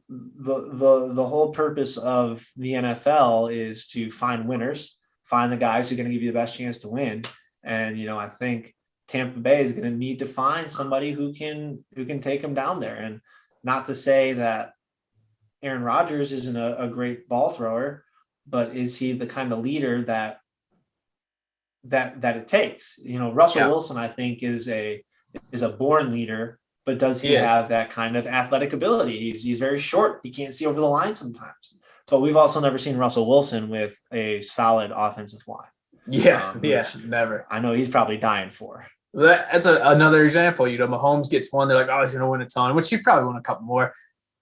whole purpose of the NFL is to find winners, find the guys who are going to give you the best chance to win. And, I think Tampa Bay is going to need to find somebody who can take them down there. And not to say that Aaron Rodgers isn't a great ball thrower, but is he the kind of leader that it takes? Russell Wilson, I think, is a born leader, but does he have that kind of athletic ability? He's very short. He can't see over the line sometimes. But we've also never seen Russell Wilson with a solid offensive line. Never. I know he's probably dying for. That's another example. Mahomes gets one. They're like, oh, he's going to win a ton, which he probably won a couple more.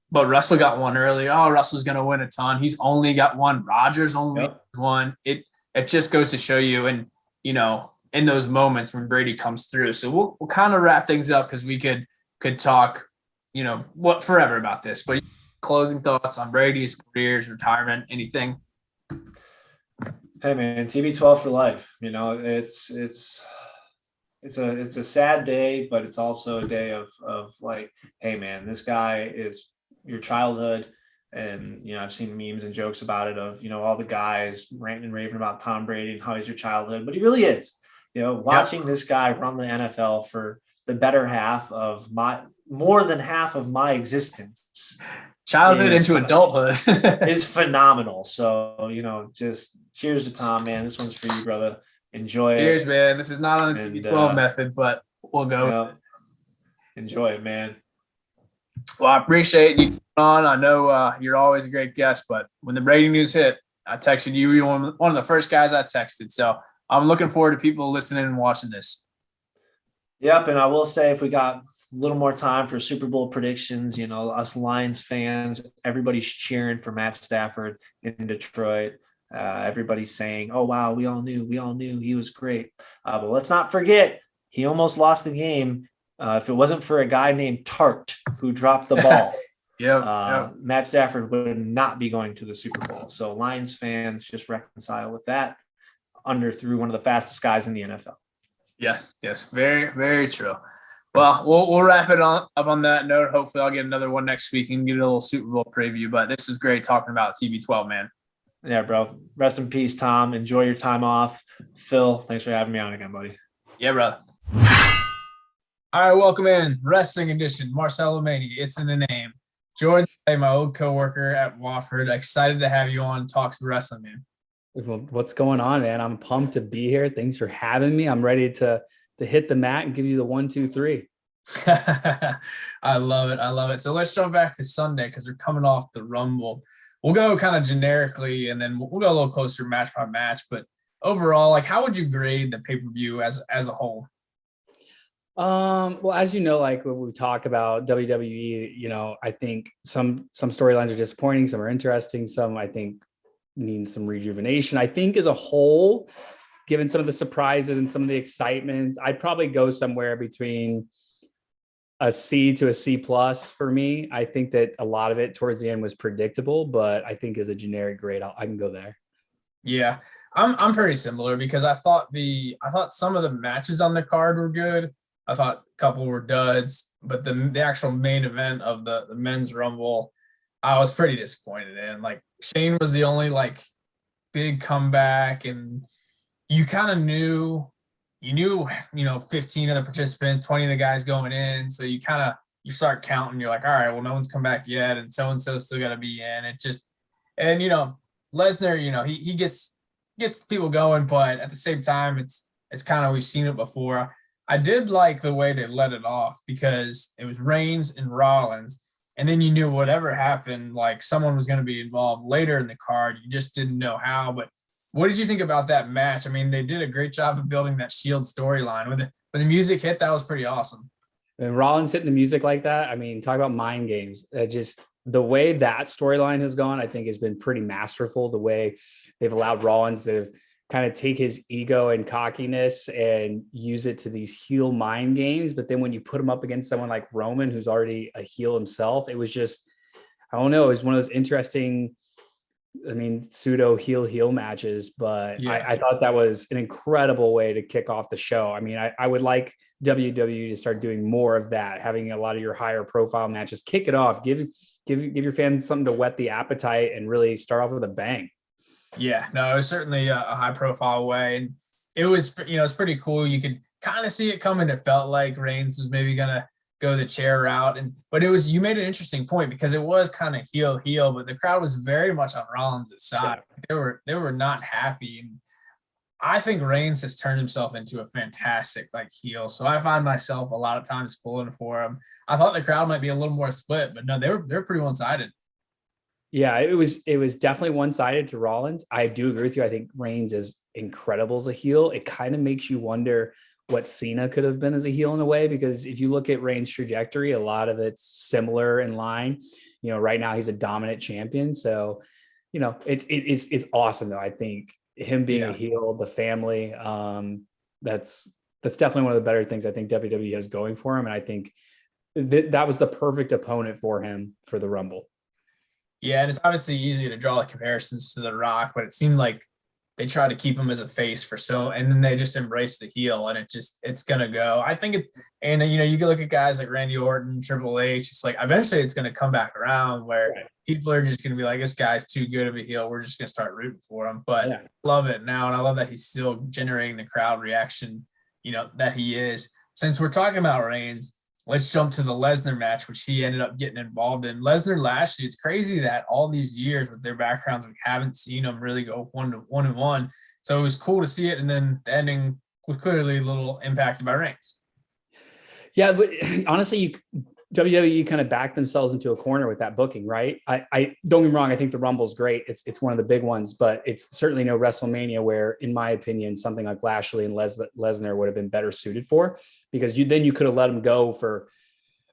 But Russell got one early. Oh, Russell's going to win a ton. He's only got one. Rodgers only one. It just goes to show you, and in those moments when Brady comes through. So we'll kind of wrap things up because we could talk, forever about this. But closing thoughts on Brady's career, his retirement, anything? Hey man, TB12 for life. It's a sad day, but it's also a day of like, hey man, this guy is your childhood. And, I've seen memes and jokes about it of, all the guys ranting and raving about Tom Brady and how he's your childhood, but he really is. Watching this guy run the NFL for the more than half of my existence. Childhood into adulthood is phenomenal. So, just cheers to Tom, man. This one's for you, brother. Enjoy it. Cheers, man. This is not on the TB12 method, but we'll go. Enjoy it, man. Well, I appreciate you on. I know you're always a great guest, but when the Brady news hit, I texted you. You were one of the first guys I texted. So I'm looking forward to people listening and watching this. Yep. And I will say, if we got a little more time for Super Bowl predictions, us Lions fans, everybody's cheering for Matt Stafford in Detroit. Everybody's saying, oh, wow, we all knew he was great. But let's not forget, he almost lost the game. If it wasn't for a guy named Tart who dropped the ball, Matt Stafford would not be going to the Super Bowl. So Lions fans, just reconcile with that. Through one of the fastest guys in the NFL. Yes, very, very true. Well, we'll wrap it up on that note. Hopefully I'll get another one next week and get a little Super Bowl preview. But this is great talking about TB12, man. Yeah, bro. Rest in peace, Tom. Enjoy your time off. Phil, thanks for having me on again, buddy. Yeah, brother. All right, welcome in. Wrestling Edition, Marcelo Maney. It's in the name. Joined by my old coworker at Wofford. Excited to have you on Talk Some Wrestling, man. Well, what's going on, man? I'm pumped to be here. Thanks for having me. I'm ready to hit the mat and give you the 1, 2, 3. I love it. So let's jump back to Sunday because we're coming off the Rumble. We'll go kind of generically, and then we'll go a little closer match by match. But overall, like, how would you grade the pay-per-view as a whole? Well, as you know, like when we talk about WWE, I think some storylines are disappointing, some are interesting, some I think need some rejuvenation. I think as a whole, given some of the surprises and some of the excitement, I'd probably go somewhere between a C to a C plus for me. I think that a lot of it towards the end was predictable, but I think as a generic grade, I can go there. Yeah, I'm pretty similar because I thought some of the matches on the card were good. I thought a couple were duds, but the actual main event of the men's Rumble, I was pretty disappointed in. Like, Shane was the only like big comeback, and you kind of knew 15 of the participants, 20 of the guys going in. So you start counting. You're like, all right, well, no one's come back yet, and so still got to be in. Lesnar, he gets people going, but at the same time, it's kind of, we've seen it before. I did like the way they let it off because it was Reigns and Rollins. And then you knew whatever happened, like someone was going to be involved later in the card. You just didn't know how. But What did you think about that match? I mean, they did a great job of building that Shield storyline. When the music hit, that was pretty awesome. And Rollins hitting the music like that, I mean, talk about mind games. Just the way that storyline has gone, I think has been pretty masterful. The way they've allowed Rollins to kind of take his ego and cockiness and use it to these heel mind games. But then when you put him up against someone like Roman, who's already a heel himself, it was just, I don't know, it was one of those interesting, I mean, pseudo heel matches, but Yeah. I thought that was an incredible way to kick off the show. I mean, I would like WWE to start doing more of that, having a lot of your higher profile matches, kick it off, give your fans something to whet the appetite and really start off with a bang. Yeah, no, it was certainly a high profile way. And it was, it's pretty cool. You could kind of see it coming. It felt like Reigns was maybe going to go the chair route. But you made an interesting point because it was kind of heel, but the crowd was very much on Rollins' side. Yeah. They were not happy. And I think Reigns has turned himself into a fantastic heel. So I find myself a lot of times pulling for him. I thought the crowd might be a little more split, but no, they're pretty one-sided. Yeah, it was definitely one-sided to Rollins. I do agree with you. I think Reigns is incredible as a heel. It kind of makes you wonder what Cena could have been as a heel in a way, because if you look at Reigns' trajectory, a lot of it's similar in line. Right now he's a dominant champion. So, it's awesome though. I think him being a heel, the family, that's definitely one of the better things I think WWE has going for him. And I think that was the perfect opponent for him for the Rumble. Yeah, and it's obviously easy to draw the comparisons to The Rock, but it seemed like they tried to keep him as a face and then they just embrace the heel, and it's gonna go. I think you can look at guys like Randy Orton, Triple H. It's like eventually it's gonna come back around where people are just gonna be like, this guy's too good of a heel. We're just gonna start rooting for him. But I love it now, and I love that he's still generating the crowd reaction, that he is. Since we're talking about Reigns, let's jump to the Lesnar match, which he ended up getting involved in. Lesnar Lashley, it's crazy that all these years with their backgrounds, we haven't seen them really go 1-1. So it was cool to see it. And then the ending was clearly a little impacted by Reigns. Yeah, but honestly, WWE kind of backed themselves into a corner with that booking, right? I don't get me wrong. I think the Rumble's great. It's one of the big ones, but it's certainly no WrestleMania where, in my opinion, something like Lashley and Lesnar would have been better suited for, because you could have let them go for,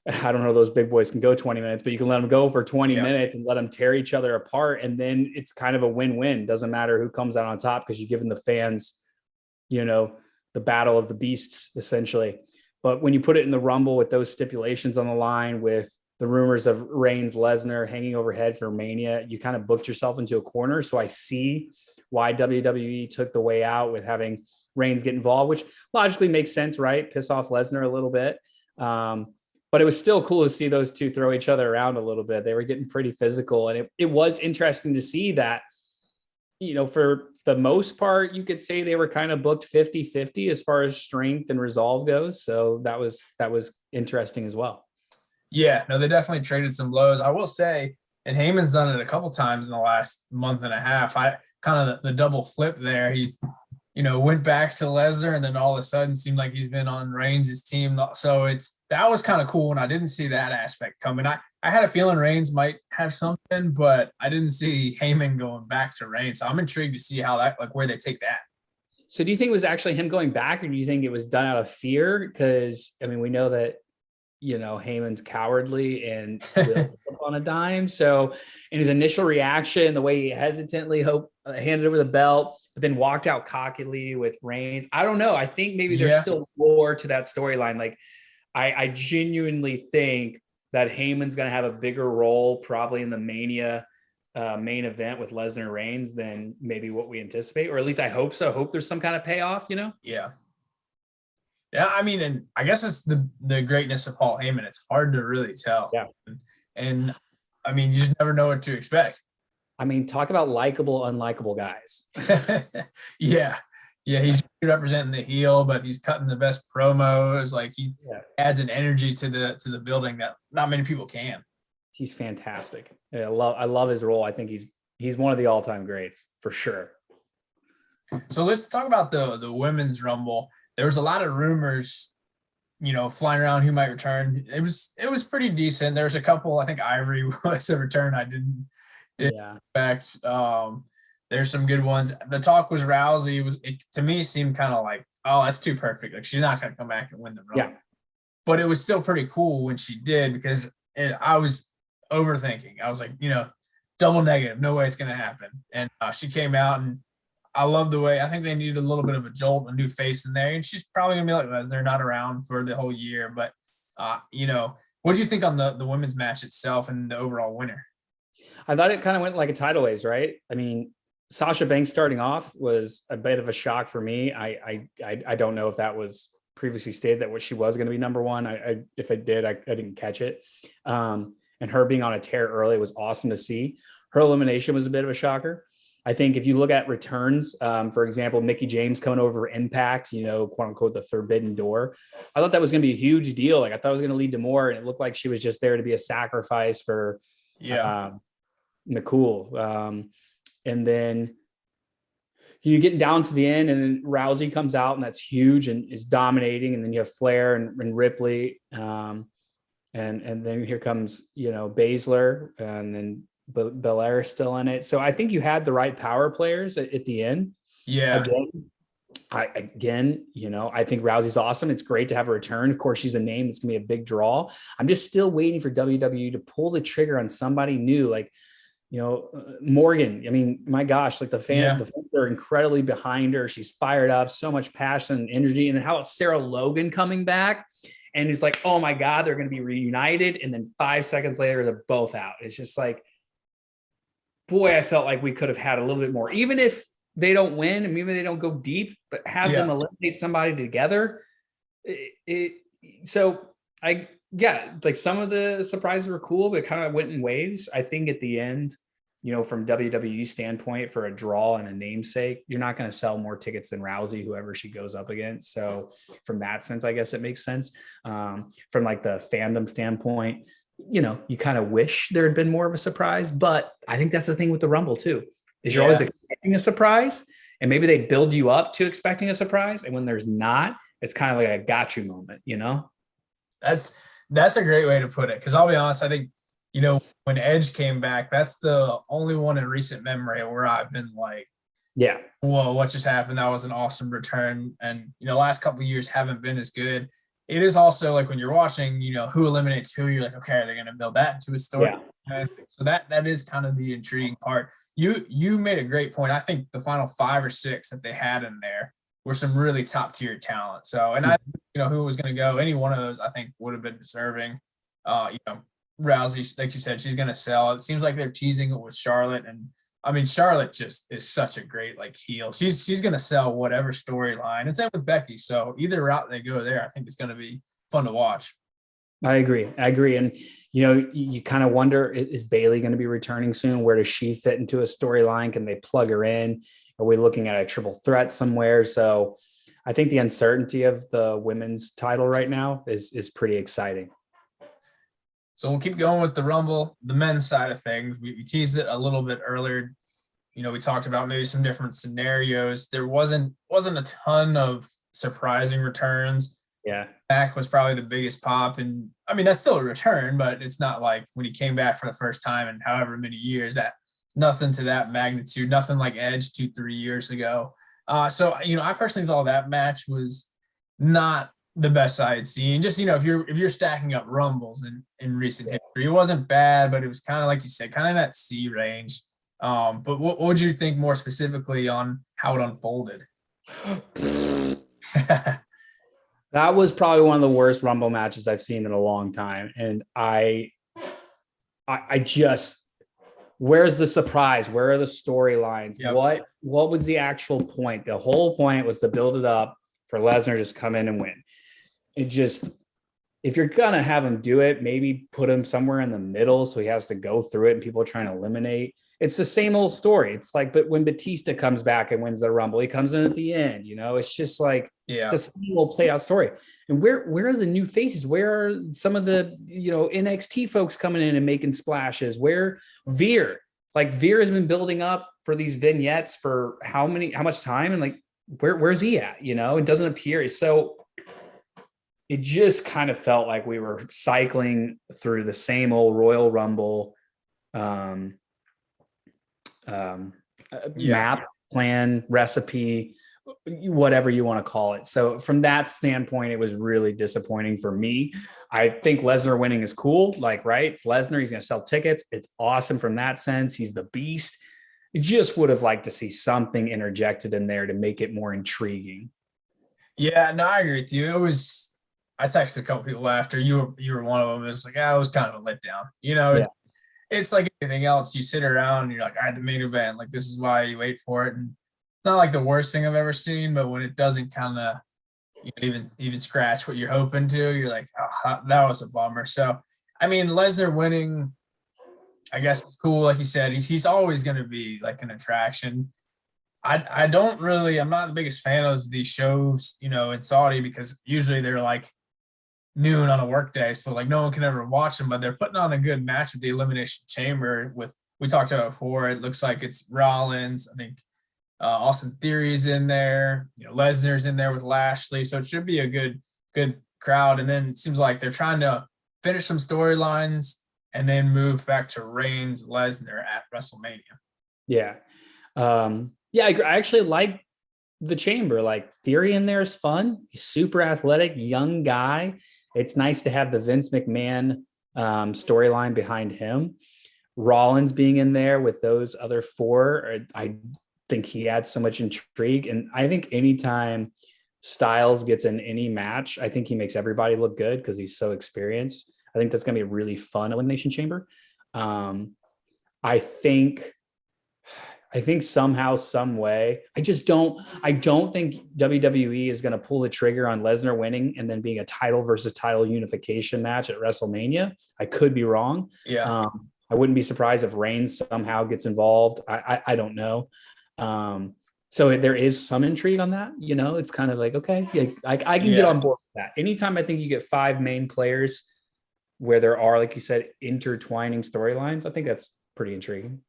I don't know, those big boys can go 20 minutes, but you can let them go for 20 minutes and let them tear each other apart. And then it's kind of a win-win. Doesn't matter who comes out on top, because you're giving the fans, the battle of the beasts, essentially. But when you put it in the Rumble with those stipulations on the line, with the rumors of Reigns, Lesnar hanging overhead for Mania, you kind of booked yourself into a corner. So I see why WWE took the way out with having Reigns get involved, which logically makes sense, right? Piss off Lesnar a little bit. But it was still cool to see those two throw each other around a little bit. They were getting pretty physical. And it was interesting to see that, for the most part, you could say they were kind of booked 50-50 as far as strength and resolve goes. So that was interesting as well. Yeah, no, they definitely traded some blows. I will say, and Heyman's done it a couple times in the last month and a half. I kind of the double flip there. He's, went back to Lesnar, and then all of a sudden seemed like he's been on Reigns' team. So that was kind of cool, and I didn't see that aspect coming. I had a feeling Reigns might have something, but I didn't see Heyman going back to Reigns. So I'm intrigued to see how where they take that. So do you think it was actually him going back, or do you think it was done out of fear? Because, I mean, we know that, Heyman's cowardly and will flip on a dime. So in his initial reaction, the way he hesitantly handed over the belt, but then walked out cockily with Reigns, I don't know. I think maybe there's still more to that storyline. Like, I genuinely think that Heyman's going to have a bigger role probably in the Mania main event with Lesnar Reigns than maybe what we anticipate, or at least I hope so. I hope there's some kind of payoff, Yeah. Yeah, I mean, and I guess it's the greatness of Paul Heyman. It's hard to really tell. Yeah. And I mean, you just never know what to expect. I mean, talk about likable, unlikable guys. Yeah. Yeah, he's representing the heel, but he's cutting the best promos. Like, he adds an energy to the building that not many people can. He's fantastic. I love his role. I think he's one of the all-time greats for sure. So let's talk about the women's Rumble. There was a lot of rumors, flying around who might return. It was pretty decent. There was a couple. I think Ivory was a return I didn't expect. There's some good ones. The talk was Rousey. To me seemed kind of like, oh, that's too perfect. Like she's not going to come back and win the Rumble. Yeah. But it was still pretty cool when she did because I was overthinking. I was like, double negative. No way it's going to happen. And she came out, and I love the way. I think they needed a little bit of a jolt, a new face in there. And she's probably going to be like Lesnar, not around for the whole year. But, what did you think on the women's match itself and the overall winner? I thought it kind of went like a tidal waves, right? I mean, Sasha Banks starting off was a bit of a shock for me. I don't know if that was previously stated that what she was going to be number one. If I did, I didn't catch it. And her being on a tear early was awesome to see. Her elimination was a bit of a shocker. I think if you look at returns, for example, Mickie James coming over Impact, quote unquote, the forbidden door. I thought that was going to be a huge deal. Like I thought it was going to lead to more. And it looked like she was just there to be a sacrifice for McCool. And then you getting down to the end, and then Rousey comes out, and that's huge and is dominating. And then you have Flair and Ripley. And then here comes, Baszler, and then Belair is still in it. So I think you had the right power players at the end. Yeah. I think Rousey's awesome. It's great to have a return. Of course, she's a name that's going to be a big draw. I'm just still waiting for WWE to pull the trigger on somebody new, like, Morgan. I mean, my gosh, like the fans are incredibly behind her. She's fired up, so much passion and energy. And then how about Sarah Logan coming back? And it's like, oh my God, they're going to be reunited. And then 5 seconds later, they're both out. It's just like, boy, I felt like we could have had a little bit more, even if they don't win and maybe they don't go deep, but have them eliminate somebody together. Like some of the surprises were cool, but it kind of went in waves. I think at the end, from WWE standpoint, for a draw and a namesake, you're not going to sell more tickets than Rousey, whoever she goes up against. So from that sense, I guess it makes sense. From like the fandom standpoint, you kind of wish there had been more of a surprise, but I think that's the thing with the Rumble too, is you're always expecting a surprise, and maybe they build you up to expecting a surprise. And when there's not, it's kind of like a got you moment, That's a great way to put it. Cause I'll be honest, I think, when Edge came back, that's the only one in recent memory where I've been like, whoa, what just happened? That was an awesome return. And, last couple of years haven't been as good. It is also like when you're watching, who eliminates who, you're like, okay, are they going to build that into a story? Yeah. So that is kind of the intriguing part. You made a great point. I think the final 5 or 6 that they had in there were some really top tier talent. So, and I, who was going to go, any one of those, I think would have been deserving. Rousey, like you said, she's going to sell. It seems like they're teasing it with Charlotte. And I mean, Charlotte just is such a great heel. She's going to sell whatever storyline. And same with Becky. So either route they go there, I think it's going to be fun to watch. I agree. And, you kind of wonder, is Bayley going to be returning soon? Where does she fit into a storyline? Can they plug her in? Are we looking at a triple threat somewhere? So I think the uncertainty of the women's title right now is pretty exciting. So we'll keep going with the Rumble, the men's side of things. We teased it a little bit earlier. We talked about maybe some different scenarios. There wasn't a ton of surprising returns. Yeah. Back was probably the biggest pop. And I mean, that's still a return, but it's not like when he came back for the first time in however many years, that nothing to that magnitude, nothing like Edge 2-3 years ago. So I personally thought that match was not the best I had seen. Just, if you're stacking up Rumbles in recent history, it wasn't bad, but it was kind of like you said, kind of that C range. But what would you think more specifically on how it unfolded? That was probably one of the worst Rumble matches I've seen in a long time. And I just, where's the surprise? Where are the storylines? Yep. What was the actual point? The whole point was to build it up for Lesnar to just come in and win. It just, if you're going to have him do it, maybe put him somewhere in the middle so he has to go through it and people are trying to eliminate. It's the same old story. It's like, but when Batista comes back and wins the Rumble, he comes in at the end, it's just like, it's a same old played out story. And where are the new faces? Where are some of the, NXT folks coming in and making splashes? Where Veer has been building up for these vignettes for how much time? And like, where's he at? It doesn't appear. So it just kind of felt like we were cycling through the same old Royal Rumble map, plan, recipe, whatever you want to call it. So from that standpoint, it was really disappointing for me. I think Lesnar winning is cool. Like, right, it's Lesnar. He's going to sell tickets. It's awesome from that sense. He's the beast. You just would have liked to see something interjected in there to make it more intriguing. Yeah, no, I agree with you. I texted a couple people after you were one of them. It's like, it was kind of a letdown. It's like anything else. You sit around and you're like, all right, the main event, like this is why you wait for it. And not like the worst thing I've ever seen, but when it doesn't kind of even scratch what you're hoping to, you're like, oh, that was a bummer. So, I mean, Lesnar winning, I guess it's cool. Like you said, he's always going to be like an attraction. I'm not the biggest fan of these shows, in Saudi, because usually they're like noon on a work day. So like no one can ever watch them, but they're putting on a good match with the Elimination Chamber we talked about before. It looks like it's Rollins. I think Austin Theory's in there, Lesnar's in there with Lashley. So it should be a good crowd. And then it seems like they're trying to finish some storylines and then move back to Reigns, Lesnar at WrestleMania. Yeah. I actually like the Chamber. Like, Theory in there is fun. He's super athletic, young guy. It's nice to have the Vince McMahon storyline behind him. Rollins being in there with those other four, I think he adds so much intrigue. And I think anytime Styles gets in any match, I think he makes everybody look good because he's so experienced. I think that's going to be a really fun Elimination Chamber. I think somehow, some way, I don't think WWE is going to pull the trigger on Lesnar winning and then being a title versus title unification match at WrestleMania. I could be wrong. Yeah. I wouldn't be surprised if Reigns somehow gets involved. I don't know. So there is some intrigue on that. It's kind of like, okay, I can get on board with that. Anytime I think you get 5 main players where there are, like you said, intertwining storylines, I think that's pretty intriguing.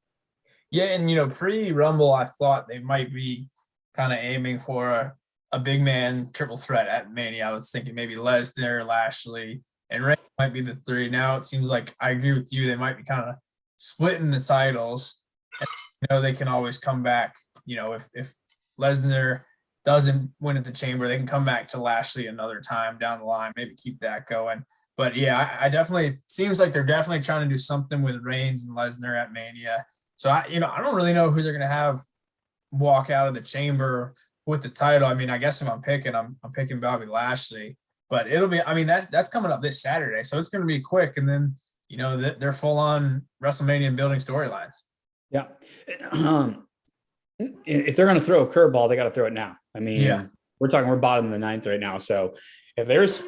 Yeah, and pre-Rumble, I thought they might be kind of aiming for a big man triple threat at Mania. I was thinking maybe Lesnar, Lashley, and Reigns might be the 3. Now it seems like, I agree with you, they might be kind of splitting the titles. And, they can always come back. If Lesnar doesn't win at the Chamber, they can come back to Lashley another time down the line, maybe keep that going. But yeah, I definitely, seems like they're definitely trying to do something with Reigns and Lesnar at Mania. So I don't really know who they're going to have walk out of the Chamber with the title. I mean, I guess if I'm picking Bobby Lashley, but it'll be, that's coming up this Saturday. So it's going to be quick. And then, they're full on WrestleMania and building storylines. Yeah. If they're going to throw a curveball, they got to throw it now. We're bottom of the 9th right now. So if there's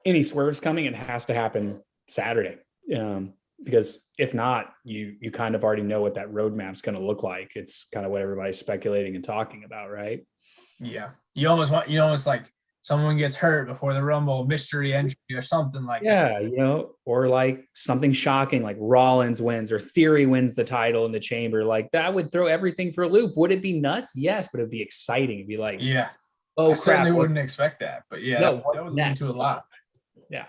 any swerves coming, it has to happen Saturday. Because if not, you kind of already know what that roadmap's going to look like. It's kind of what everybody's speculating and talking about, right? Yeah. You almost like someone gets hurt before the Rumble, mystery entry or something like that. Yeah, or like something shocking, like Rollins wins or Theory wins the title in the Chamber. Like, that would throw everything for a loop. Would it be nuts? Yes, but it'd be exciting. It'd be like, yeah. Oh, I certainly wouldn't expect that, but yeah, that would lead to a lot. Yeah.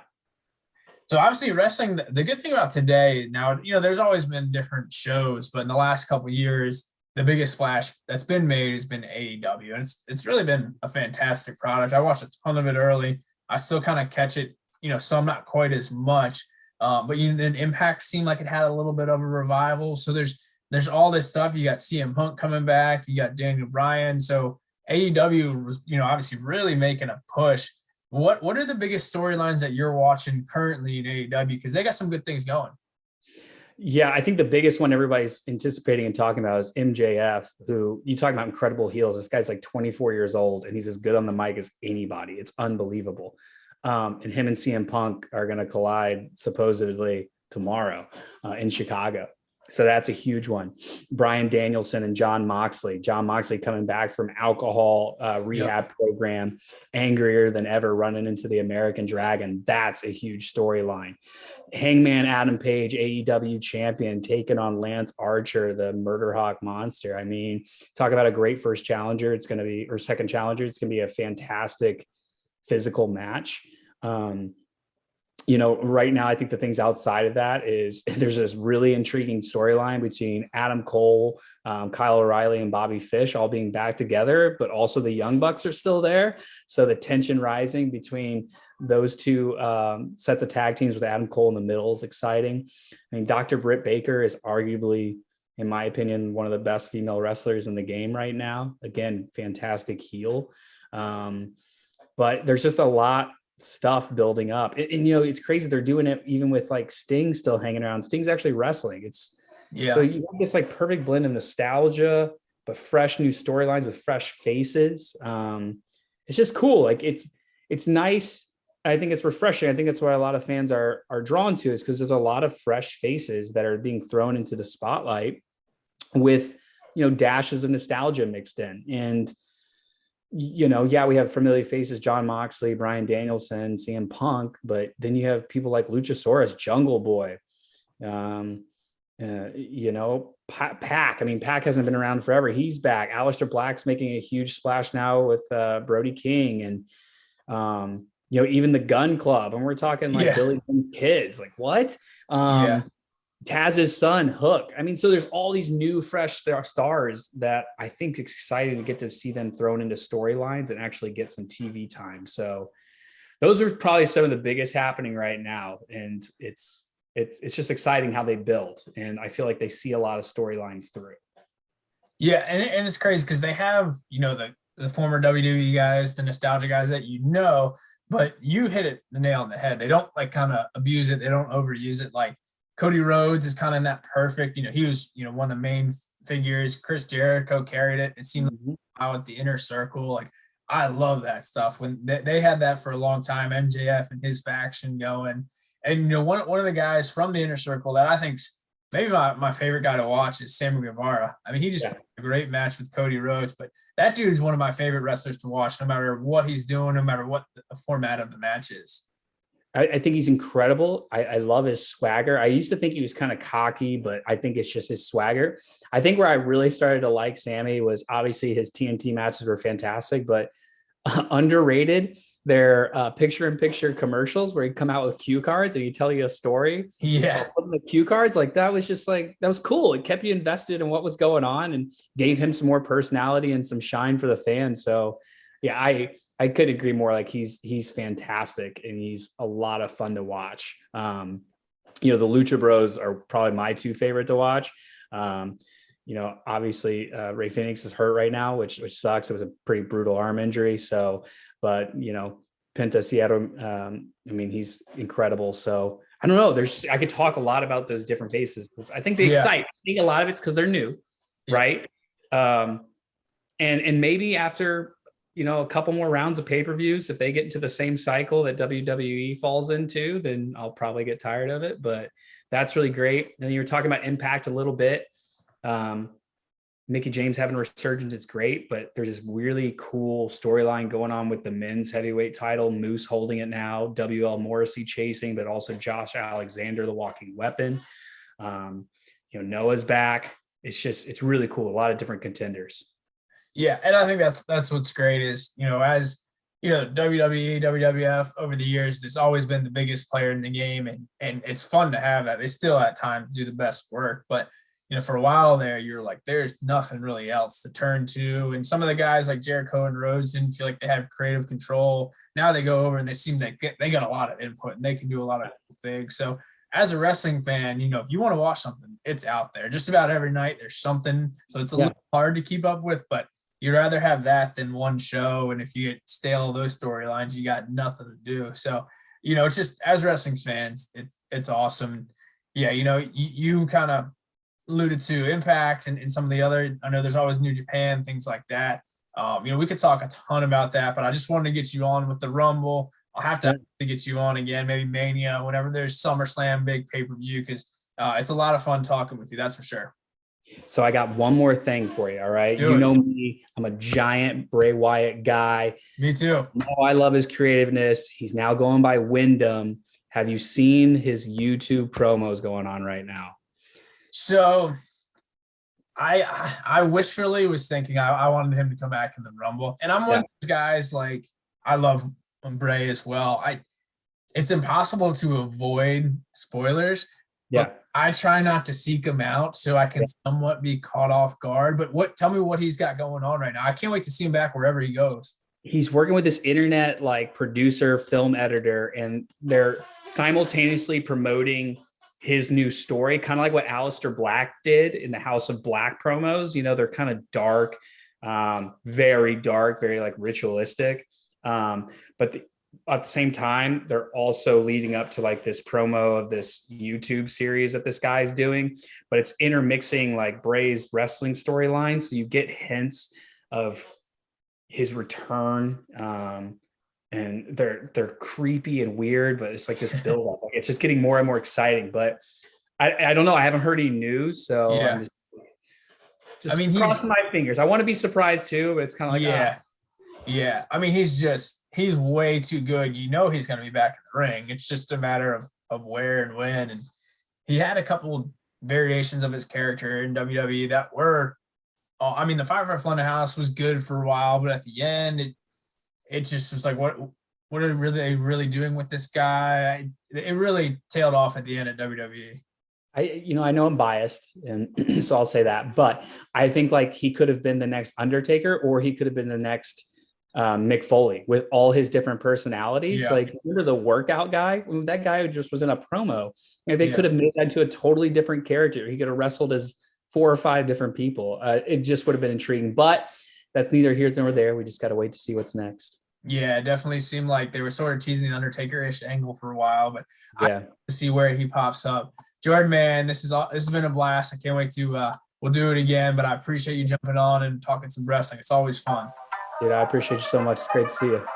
So obviously wrestling, the good thing about today now, there's always been different shows, but in the last couple of years, the biggest splash that's been made has been AEW. And it's really been a fantastic product. I watched a ton of it early. I still kind of catch it, some not quite as much. But then Impact seemed like it had a little bit of a revival. So there's all this stuff. You got CM Punk coming back, you got Daniel Bryan. So AEW was, obviously really making a push. What are the biggest storylines that you're watching currently in AEW? Because they got some good things going. Yeah, I think the biggest one everybody's anticipating and talking about is MJF, who, you talk about incredible heels. This guy's like 24 years old and he's as good on the mic as anybody. It's unbelievable. And him and CM Punk are going to collide supposedly tomorrow in Chicago. So that's a huge one. Bryan Danielson and Jon Moxley. Jon Moxley coming back from alcohol rehab program, angrier than ever, running into the American Dragon. That's a huge storyline. Hangman Adam Page, AEW champion, taking on Lance Archer, the Murder Hawk monster. Talk about a great first challenger. It's going to be, or second challenger. It's going to be a fantastic physical match. Right now, I think the things outside of that is there's this really intriguing storyline between Adam Cole, Kyle O'Reilly, and Bobby Fish all being back together, but also the Young Bucks are still there. So the tension rising between those two sets of tag teams with Adam Cole in the middle is exciting. I mean, Dr. Britt Baker is arguably, in my opinion, one of the best female wrestlers in the game right now. Again, fantastic heel. But there's just a lot stuff building up, and it's crazy they're doing it even with like Sting still hanging around. Sting's actually wrestling. So you have this like perfect blend of nostalgia but fresh new storylines with fresh faces. It's just cool. Like it's nice. I think it's refreshing. I think that's why a lot of fans are drawn to, is because there's a lot of fresh faces that are being thrown into the spotlight with dashes of nostalgia mixed in. And we have familiar faces, John Moxley, Bryan Danielson, CM Punk, but then you have people like Luchasaurus, Jungle Boy, Pac. I mean, Pac hasn't been around forever. He's back. Aleister Black's making a huge splash now with Brody King, and even the Gun Club. And we're talking like Billy Gun's kids. Like what? Taz's son, Hook. I mean, so there's all these new, fresh stars that I think it's exciting to get to see them thrown into storylines and actually get some TV time. So those are probably some of the biggest happening right now. And it's just exciting how they build. And I feel like they see a lot of storylines through. Yeah. And it's crazy because they have, the former WWE guys, the nostalgia guys that but you hit it the nail on the head. They don't like kind of abuse it. They don't overuse it. Like Cody Rhodes is kind of in that perfect, he was, one of the main figures. Chris Jericho carried it. It seemed like out at the Inner Circle. Like, I love that stuff. When they had that for a long time, MJF and his faction going. And, one of the guys from the Inner Circle that I think's maybe my favorite guy to watch is Sammy Guevara. I mean, he just had a great match with Cody Rhodes, but that dude is one of my favorite wrestlers to watch, no matter what he's doing, no matter what the format of the match is. I think he's incredible. I love his swagger. I used to think he was kind of cocky, but I think it's just his swagger. I think where I really started to like Sammy was obviously his TNT matches were fantastic, but underrated. Their picture-in-picture commercials where he'd come out with cue cards and he'd tell you a story. Yeah. The cue cards, like that was just like, that was cool. It kept you invested in what was going on and gave him some more personality and some shine for the fans. So yeah, I could agree more. Like he's fantastic and he's a lot of fun to watch. The Lucha Bros are probably my two favorite to watch. Obviously Ray Phoenix is hurt right now, which sucks. It was a pretty brutal arm injury. So, but Penta Seattle, I mean, he's incredible. So I don't know. I could talk a lot about those different faces because I think they excite. I think a lot of it's because they're new, right? And maybe after a couple more rounds of pay-per-views, if they get into the same cycle that WWE falls into, then I'll probably get tired of it. But that's really great. And you're talking about Impact a little bit. Mickey James having a resurgence is great, but there's this really cool storyline going on with the men's heavyweight title, Moose holding it now, WL Morrissey chasing, but also Josh Alexander, the walking weapon. Noah's back. It's really cool. A lot of different contenders. Yeah. And I think that's what's great is, as WWE, WWF over the years, it's always been the biggest player in the game. And it's fun to have that. They still at times do the best work, but for a while there, you're like, there's nothing really else to turn to. And some of the guys like Jericho and Rhodes didn't feel like they have creative control. Now they go over and they seem like they got a lot of input and they can do a lot of things. So as a wrestling fan, if you want to watch something, it's out there. Just about every night there's something. So it's a little hard to keep up with, but you'd rather have that than one show. And if you get stale of those storylines, you got nothing to do. So, it's just as wrestling fans, it's awesome. Yeah, you kind of alluded to Impact and some of the other, I know there's always New Japan, things like that. We could talk a ton about that, but I just wanted to get you on with the Rumble. I'll have to get you on again, maybe Mania, whenever there's SummerSlam, big pay-per-view, because it's a lot of fun talking with you. That's for sure. So I got one more thing for you. All right. You know me, I'm a giant Bray Wyatt guy. Me too. I love his creativeness. He's now going by Wyndham. Have you seen his YouTube promos going on right now? So I wishfully was thinking I wanted him to come back in the Rumble. And I'm one of those guys, like, I love Bray as well. it's impossible to avoid spoilers. Yeah. But I try not to seek them out so I can somewhat be caught off guard. But tell me what he's got going on right now. I can't wait to see him back wherever he goes. He's working with this internet like producer, film editor, and they're simultaneously promoting his new story, kind of like what Aleister Black did in the House of Black promos. You know, they're kind of dark, very dark, very like ritualistic. But at the same time, they're also leading up to like this promo of this YouTube series that this guy is doing, but it's intermixing like Bray's wrestling storylines. So you get hints of his return. And they're creepy and weird, but it's like this build up. Like it's just getting more and more exciting. But I don't know. I haven't heard any news, so Yeah. I'm just I mean, crossing my fingers. I want to be surprised too, but it's kind of like yeah. I mean, he's way too good. You know, he's going to be back in the ring. It's just a matter of where and when. And he had a couple variations of his character in WWE that were. I mean, the Firefly Funhouse was good for a while, but at the end, it just was like, what are they really doing with this guy? It really tailed off at the end at WWE. I know I'm biased, and so I'll say that, but I think like he could have been the next Undertaker, or he could have been the next Mick Foley with all his different personalities. Yeah. Like, remember the workout guy? That guy who just was in a promo, and they could have made that into a totally different character. He could have wrestled as 4 or 5 different people. It just would have been intriguing, but that's neither here nor there. We just got to wait to see what's next. Yeah, it definitely seemed like they were sort of teasing the Undertaker-ish angle for a while, but yeah, to see where he pops up. Jordan, man, this has been a blast. I can't wait to we'll do it again, but I appreciate you jumping on and talking some wrestling. It's always fun. Dude, I appreciate you so much. It's great to see you.